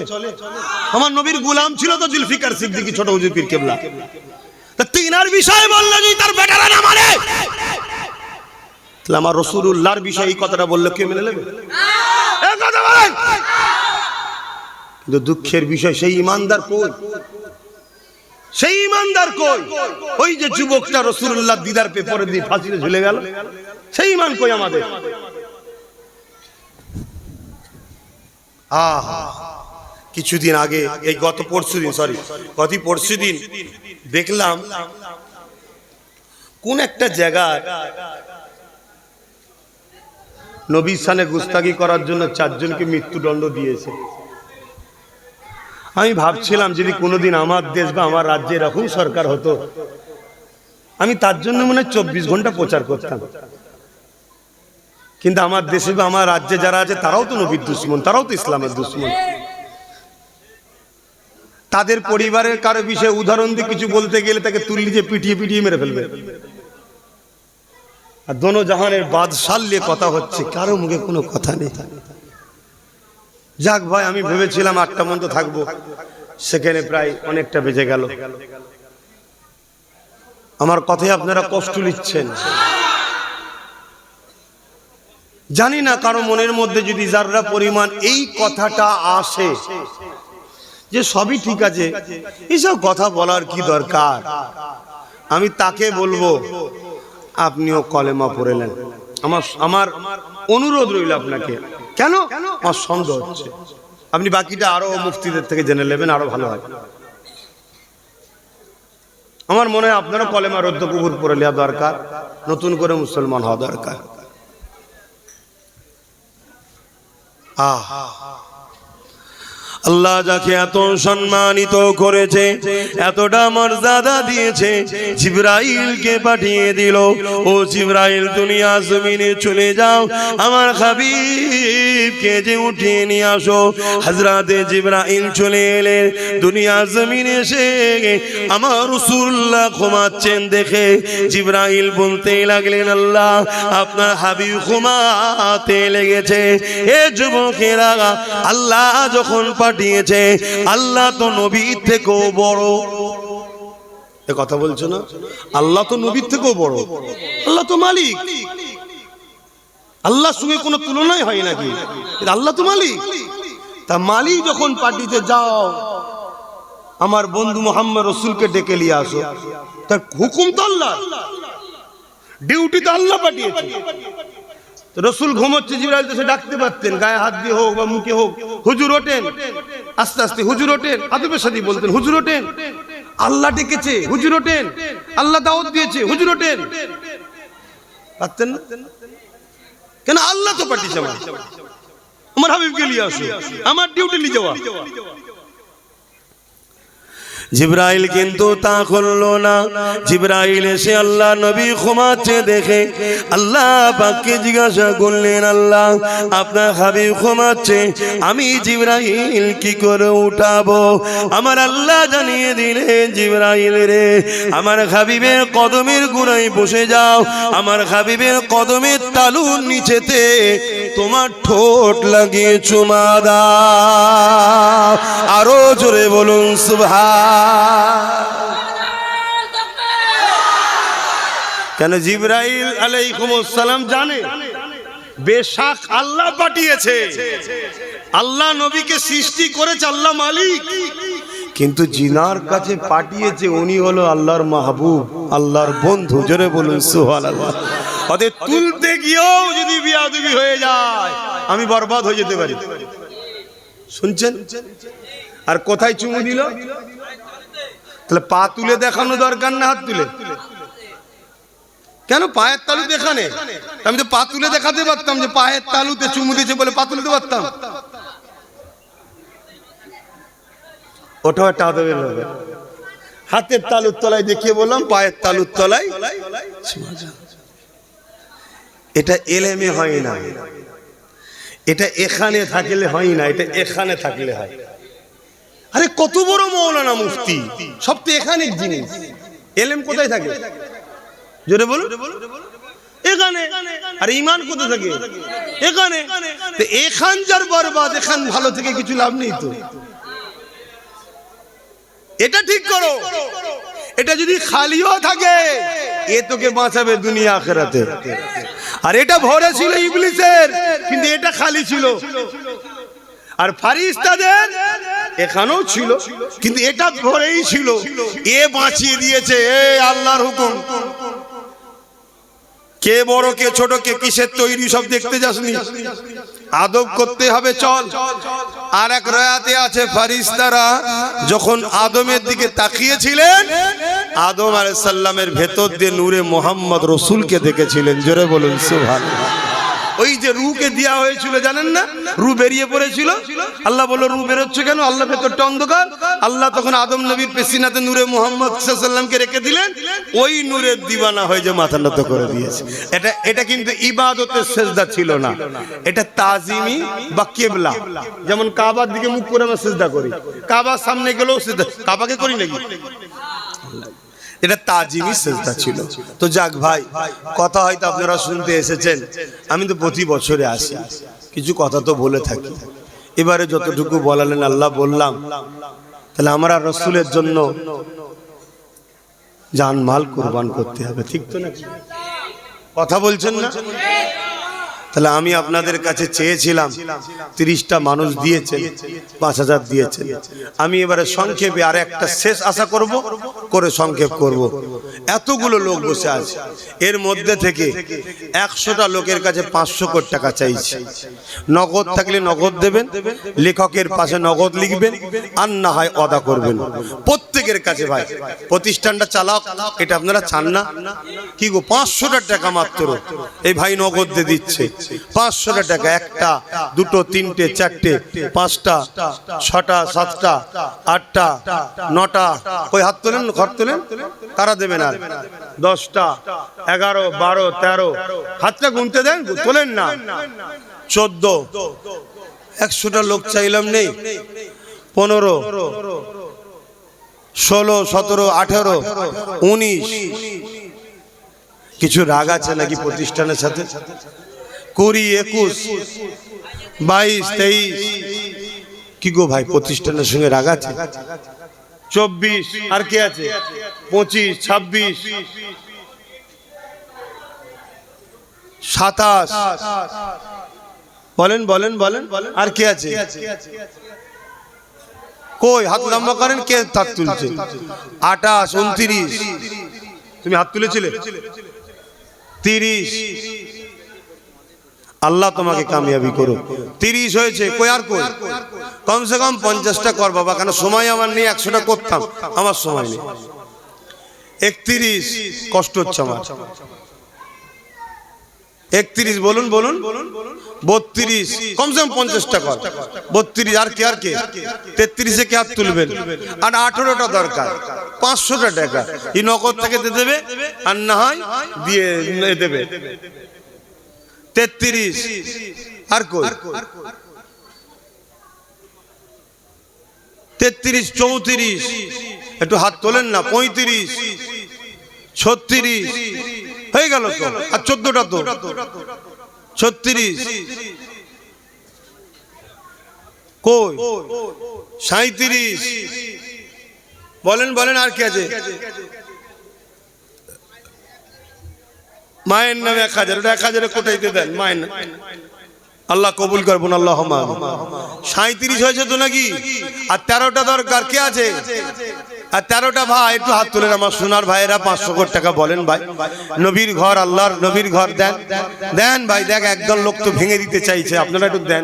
আমার নবীর গোলাম ছিল তো জুলফিকার সিদ্দিকী, ছোট হুজুর পীর কেবলা। তা তিনার বিষয় বললে যদি তার বেটারা না মানে, তাহলে আমার রাসূলুল্লাহর বিষয়ে এই কথাটা বললে কে মেনে নেবে? একথা বলেন। কিন্তু দুঃখের বিষয় সেই ইমানদার কই? সেই ইমানদার কই? ওই যে যুবকটা রাসূলুল্লাহ দিদার পেপরে দিয়ে ফাঁসিতে ঝুলে গেল, সেই ইমান কই আমাদের? কিছুদিন আগে, এই গত পরশুদিন দেখলাম কোন একটা জায়গায় নবীর শানে গুস্তাখি করার জন্য 4 জনকে মৃত্যুদণ্ড দিয়েছে। আমি ভাবছিলাম যদি কোনোদিন আমার দেশ বা আমার রাজ্যে এরকম সরকার হতো, আমি তার জন্য মনে হয় 24 ঘন্টা প্রচার করতাম। কিন্তু আমার দেশে বা আমার রাজ্যে যারা আছে তারাও তো নবীর দুশমন, তারাও তো ইসলামের দুশমন। তাদের পরিবারের কারো বিষয়ে উদাহরণ দিয়ে কিছু বলতে গেলে তাকে তুললি যে পিটিয়ে মেরে ফেলবে। আর দোনো জাহানের বাদশাহ নিয়ে কথা হচ্ছে, কারো মুখে কোনো কথা নেই। যাক ভাই, আমি ভেবেছিলাম 8টা পর্যন্ত থাকবো, সেখানে প্রায় অনেকটা বেজে গেল। আমার কথায় আপনারা কষ্ট নিচ্ছেন, জানি না কারো মনের মধ্যে যদি যারা পরিমাণ এই কথাটা আসে যে সবই ঠিক আছে, এসব কথা বলার কি দরকার, আমি তাকে বলবো আপনিও কলেমা পড়ে নেন। আমার অনুরোধ রইল আপনাকে। কেন? আমার সন্দেহ হচ্ছে। আপনি বাকিটা আরো মুফতিদের থেকে জেনে নেবেন, আরো ভালো হয়। আমার মনে হয় আপনারও কলেমা রদ্দ কবুল পড়ে নেওয়া দরকার, নতুন করে মুসলমান হওয়া দরকার। আল্লাহ যাকে এত সম্মানিত করেছে, এতটা মর্যাদা দিয়েছে, জিবরাইলকে পাঠিয়ে দিল, ও জিবরাইল দুনিয়া জমিনে চলে যাও, আমার হাবিবকে যে উঠিয়ে নিয়ে আসো। হযরতে জিবরাইল চলে এলেন দুনিয়া জমিনে, এসে আমার রাসূলুল্লাহ ঘুমাচ্ছেন দেখে জিবরাইল বলতে লাগলেন, আল্লাহ আপনার হাবিব ঘুমাতে লেগেছে। এ যুবকেরা, আল্লাহ যখন দিয়েছে, আল্লাহ তো নবীর থেকেও বড়। এ কথা বলছো না? আল্লাহ তো নবীর থেকেও বড়, আল্লাহ তো মালিক, আল্লাহর সঙ্গে কোনো তুলনাই হয় নাকি? আল্লাহ তো মালিক। তা মালিক যখন পার্টিতে যাও, আমার বন্ধু মোহাম্মদ রসুলকে ডেকে নিয়ে আসো, তার হুকুম তো আল্লাহ, ডিউটি তো আল্লাহ পাঠিয়েছে। রসুল ঘুমোচ্ছে, জিবরাইল তো সে ডাকতে পারতেন, গায়ে হাত দিয়ে হোক বা মুখে হোক, হুজুর ওঠেন, আস্তে আস্তে হুজুর ওঠেন, আদবের সাথে বলতেন হুজুর ওঠেন, আল্লাহ ডেকেছে হুজুর ওঠেন, আল্লাহ দাওয়াত দিয়েছে হুজুর ওঠেন। পারতেন না? কেন? আল্লাহ তো পাঠিয়েছে, আমার হাবিবকে নিয়ে আসো, আমার ডিউটি নিয়ে যাওয়া। জিবরাইল কিন্তু তা করলো না। জিবরাইল এসে আল্লাহ নবী ঘুমাচ্ছে দেখে আল্লাহ পাককে জিজ্ঞাসা করলেন, আল্লাহ আপনার হাবিব ঘুমাচ্ছে, আমি জিবরাইল কি করে উঠাবো? আমার আল্লাহ জানিয়ে দিলেন, জিবরাইল রে, আমার হাবিবের কদমের গোড়ায় বসে যাও, আমার হাবিবের কদমের তালুর নিচেতে তোমার ঠোঁট লাগিয়ে চুমা দাও। আরো জোরে বলুন সুবহান। কেন? জিবরাইল আলাইহিস সালাম জানে বেশক আল্লাহ পাঠিয়েছে, আল্লাহ নবীকে সৃষ্টি করেছে, আল্লাহ মালিক, কিন্তু জিনার কাছে পাঠিয়েছে উনি হলো আল্লাহর মাহবুব, আল্লাহর বন্ধু। জোরে বলুন সুবহানাল্লাহ। ওদের তুলতে গিয়েও যদি বিয়াদবি হয়ে যায়, আমি বরবাদ হয়ে যেতে পারি। শুনছেন? আর কোথায় চুমু দিল? তাহলে পা তুলে দেখানো দরকার না হাত তুলে? কেন পায়ের তালুতে এখানে? আমি তো পা তুলে দেখাতে পারতাম যে পায়ের তালুতে চুমু দিয়েছে বলে পা তুলতে পারতাম। ওটাও একটা আদবের ব্যাপার। হাতের তালুর তলায় দেখিয়ে বললাম পায়ের তালুর তলায়। এটা এলেমে হয় না, এটা এখানে থাকলে হয় না, এটা এখানে থাকলে হয়। আরে কত বড় মৌলানা মুফতি, সব তো এখানে জিনিস। এলেম কোথায় থাকে? জোরে বলুন। এখানে। আর ঈমান কোথায় থাকে? এখানে। তো এখান যার বরবাদ, এখান ভালো থেকে কিছু লাভ নেই তো। এটা ঠিক করো। এটা যদি খালিও থাকে এ তোকে বাঁচাবে দুনিয়া আখিরাতে। আর এটা ভরে ছিল ইবলিসের, কিন্তু এটা খালি ছিল। আর ফারিস্তাদের এখানেও ছিল, কিন্তু এটা ভরেই ছিল। এ বাঁচিয়ে দিয়েছে। এ আল্লাহর হুকুম। কে বড় কে ছোট, কে কিসের তৈরি সব দেখতে যাসনি। আদব করতে হবে, চল। আর এক রায়াতে আছে ফারিস্তারা যখন আদমের দিকে তাকিয়েছিলেন, আদম আলাইহিস সালামের ভেতর দিয়ে নূরে মোহাম্মদ রসুলকে দেখেছিলেন। জোরে বলুন সুবহানাল্লাহ। ওই যে রুকে দেওয়া হয়েছিল জানেন না, রু বেরিয়ে পড়েছিল। আল্লাহ বলল রু বেরোচ্ছে কেন? আল্লাহ ভেতরটা অন্ধকার। আল্লাহ তখন আদম নবীর পেশিনাতে নূরে মুহাম্মদ সাল্লাল্লাহু আলাইহি ওয়াসাল্লামকে রেখে দিলেন। ওই নূরের দিওয়ানা হয়ে যে মাথা নত করে দিয়েছে। এটা কিন্তু ইবাদতের সেজদা ছিল না, এটা তাজিমি বা কিবলা। যেমন কাবার দিকে মুখ করে আমরা সেজদা করি, কাবার সামনে গেলেও সেজদা। কাবাকে করি নাকি? এটা তাজিমি সেজদা ছিল। তো যাক ভাই, কথা হয়তো আপনারা শুনতে এসেছেন, আমি তো প্রতি বছরে আসি, কিছু কথা তো বলে থাকি। এবারে যতটুকু বলালেন আল্লাহ বললাম। তাহলে আমরা রসুলের জন্য জানমাল কুরবান করতে হবে, ঠিক তো না? কথা বলছেন না? তাহলে আমি আপনাদের কাছে চেয়েছিলাম 30টা মানুষ দিয়েছেন, 5000 দিয়েছেন। আমি এবারে সংক্ষেপে আর একটা শেষ আশা করে সংক্ষেপ করব। এতগুলো লোক বসে আছে, এর মধ্যে থেকে 100টা লোকের কাছে 500 কোটি টাকা চাইছি। নগদ থাকলে নগদ দেবেন, লেখকের পাশে নগদ লিখবেন, আর না হয় অদা করবেন। প্রত্যেকের কাছে ভাই প্রতিষ্ঠানটা চালাও, এটা আপনারা চান না কি গো? 500টা টাকা মাত্র এই ভাই নগদ দিয়ে দিচ্ছে। 500টা টাকা, 1টা 2টো 3টে 4টে 5টা 6টা 7টা 8টা 9টা। ওই হাত তোলেন, ঘর তোলেন, তারা দেবেন। আর 10টা 11 12 13, হাতটা গুনতে দেন, তোলেন না। 14, 100টা লোক চাইলাম নেই। 15, 16, 17, 18, 19। কিছু রাগ আছে নাকি প্রতিষ্ঠানের সাথে? 20, 21, 22, 23। কি গো ভাই, প্রতিষ্ঠানের সঙ্গে রাগ আছে? 24, আর কে আছে? 25, 26, 27। বলেন বলেন বলেন, আর কে আছে? কই হাত লম্বা করেন, কে হাত তুলছে? 28, 29। তুমি হাত তুলেছিলে? 30। আল্লাহ তোমাকে কামিয়াবি করো। 30 হয়েছে, কই আর কই? কমসে কম 50টা কর বাবা, কেন সময় আমার নেই। 100টা করতাম, আমার সময় নেই। 31, কষ্ট হচ্ছে আমার। 31, বলুন বলুন। 32, কমসে কম 50টা কর। 32, আর কে? আর কে? 33-এ কে হাত তুলবেন? আর 18টা দরকার, 500টা টাকা। এই নগদ থেকে দিয়ে দেবে, আর না হয় দিয়ে দেবে। 33, আর কই? 33, 34, একটু হাত তোলেন না। 35, 36 হয়ে গেল তো। আর 14টা তো। 36, কই? 37। বলেন বলেন, আর কি আছে? মায়ের নামে 1000, ওটা 1000 কোটাইতে দেন মায়ের নামে। আল্লাহ কবুল করবেন, আল্লাহ। 37 হয়েছে তো নাকি? আর 13টা দরকার, কে আছে? আর 13টা ভাই একটু হাত তুলেন আমার সোনার ভাইয়েরা। 500 কোটি টাকা বলেন ভাই। নবীর ঘর, আল্লাহর নবীর ঘর দেন দেন ভাই। দেখ একদল লোক তো ভেঙে দিতে চাইছে, আপনারা একটু দেন।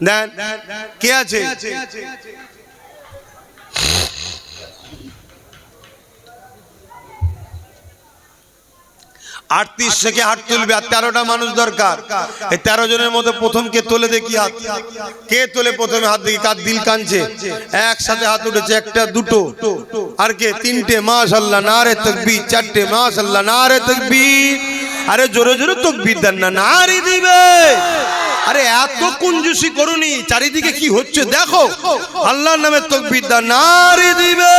দেন কে আছে? 38 থেকে হাত তুলবে, আর 13টা মানুষ দরকার। এই 13 জনের মধ্যে প্রথম কে তোলে দেখি হাত, কে তোলে প্রথমে হাত দেখি। কার দিল কানছে? একসাথে হাত উঠেছে, একটা দুটো আর কে? 3টে। মাশাআল্লাহ, নারে তাকবীর। 4টে। মাশাআল্লাহ, নারে তাকবীর। আরে জোরে জোরে তাকবীর দেন না, নারী দিবে। আরে এত কুঞ্জুসি করুনি, চারিদিকে কি হচ্ছে দেখো। আল্লাহর নামে তাকবীর দাও, নারী দিবে,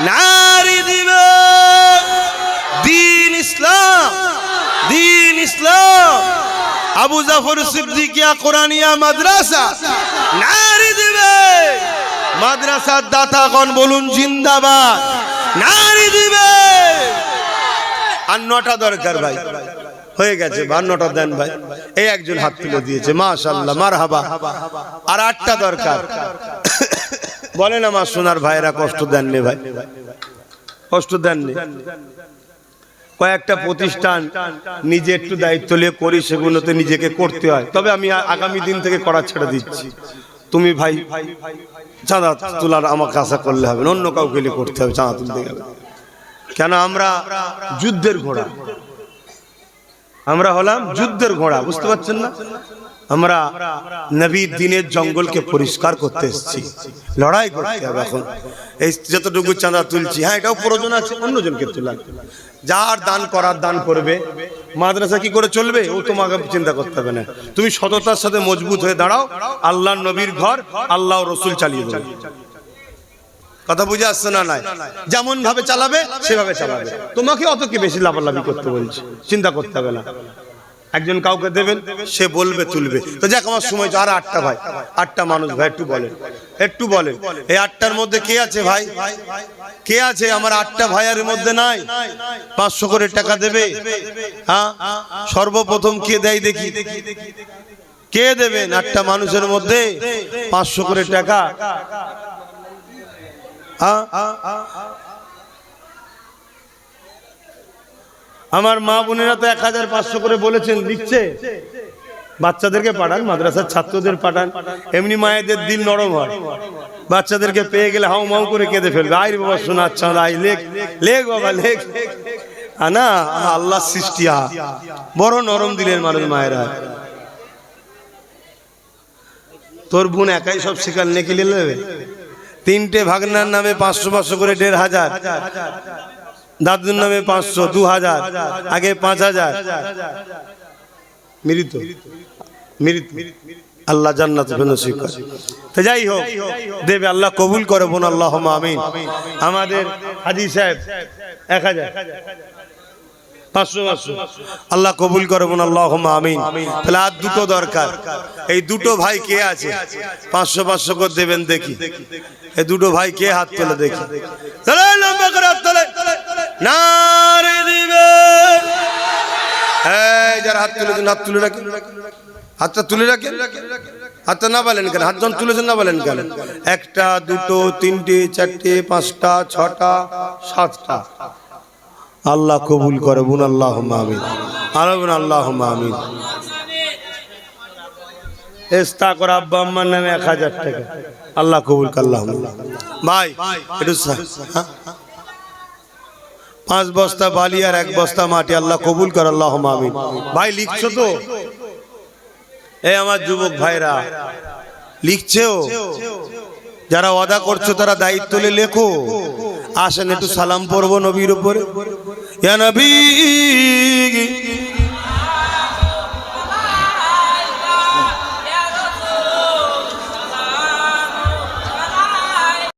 নারী দিবে। দীন ইসলাম, দীন ইসলাম। আবু জাফর সিদ্দিকিয়া কোরআনিয়া মাদ্রাসা নারী দিবে। মাদ্রাসার দাতাগণ বলুন জিন্দাবাদ, নারী দিবে। আর 9টা দরকার ভাই, হয়ে গেছে। 52টা দেন ভাই। এই একজন হাত তুলে দিয়েছে, মাশাআল্লাহ, মারহাবা। আর 8টা দরকার। বলেন আমার সোনার ভাইরা, কষ্ট দেননি ভাই, কষ্ট দেননি। কয়েকটা প্রতিষ্ঠান নিজে একটু দায়িত্ব নিয়ে করি, সেগুলোতে নিজেকে করতে হয়। তবে আমি আগামী দিন থেকে করা ছেড়ে দিচ্ছি। তুমি ভাই চাঁদা তোলার আমাকে আশা করলে হবে না, অন্য কাউকে করতে হবে চাঁদা তুলতে গেলে। কেন? আমরা যুদ্ধের ঘোড়া, আমরা হলাম যুদ্ধের ঘোড়া, বুঝতে পারছেন না? আমরা নবীর দিনের জঙ্গলকে পরিষ্কার করতে এসেছি, লড়াই করতে হবে। এখন এই যতটুকু চাঁদা তুলছি, হ্যাঁ এটাও প্রয়োজন আছে, অন্যজনকে তোলা। যার দান করার দান করবে। মাদ্রাসা কি করে চলবে ও তোমাকে চিন্তা করতে হবে না। তুমি সততার সাথে মজবুত হয়ে দাঁড়াও, আল্লাহর নবীর ঘর, আল্লাহ রসুল চালিয়ে দেবে। কথা বুঝে আসছে না? নাই যেমন ভাবে চালাবে সেভাবে চালাবে। তোমাকে অত কি বেশি লাভালাভি করতে বলছে, চিন্তা করতে হবে না। একজন কাউকে দেবেন, সে বলবে তুলবে। তো যাক, আমার সময় আর 8টা ভাই, 8টা মানুষ ভাই, একটু বলেন, একটু বলেন। এই 8টার মধ্যে কে আছে ভাই? কে আছে? আমার 8টা ভাইয়ের মধ্যে নাই? 500 করে টাকা দেবে? হ্যাঁ, সর্বপ্রথম কে দেয় দেখি, কে দেবেন? 8টা মানুষের মধ্যে 500 করে টাকা। আমার মা বোনেরা তো 1500 করে বলেছেন, লিখছে। বাচ্চাদেরকে পাঠান, মাদ্রাসার ছাত্রদের পাঠান, এমনি মায়েদের দিল নরম হয়। বাচ্চাদেরকে পেয়ে গেলে হাউ মাউ করে কেঁদে ফেলবে। আই বাবা শোনার চাঁদ, আই লেখ লেখ বাবা লেখ। না, আল্লাহ সৃষ্টি বড় নরম দিলের মানুষ মায়েরা। তোর বোন একাই সব শিকার নেকি নেবে। 3টে ভাগনার নামে 500 করে 1500, দাদুর নামে 500, 2000, আগে 5000। মৃত মৃত, আল্লাহ জান্নাতে নসিব করে। তো যাই হোক, দেবে, আল্লাহ কবুল করে বোন, আল্লাহুম্মা আমিন। আমাদের হাজী সাহেব 1000, 500, আল্লাহ কবুল করে বোন, আল্লাহুম্মা আমিন। তাহলে আর 2টো দরকার। এই 2টো ভাই কে আছে? 500 করে দেবেন দেখি। এই 2টো ভাই কে হাত তোলে দেখি? চলে লম্বা করে হাত তোলে, নারে দিবে। এই যারা হাত তুলেছেন, হাত তুলে রাখেন, হাতটা তুলে রাখেন। হাতটা না বলেন কেন? হাতজন তুলেছেন না বলেন কেন? 1টা 2টো 3টে 4টে 5টা 6টা 7টা। আল্লাহ কবুল করে বোন, আল্লাহুম্মা আমিন। আলামিন, আল্লাহুম্মা আমিন। এস্তা করে আব্বা আম্মার নামে 1000 টাকা, আল্লাহ কবুল করে, আল্লাহুম্মা। ভাই একটু 5 বস্তা বালি আর 1 বস্তা মাটি, আল্লাহ কবুল করে, আল্লাহুম্মা আমিন। ভাই লিখছো তো? এই আমার যুবক ভাইরা লিখছেও, যারা ওয়াদা করছো তারা দায়িত্ব নিয়ে লেখো। আসেন একটু সালাম পড়বো নবীর উপরে। ইয়া নবী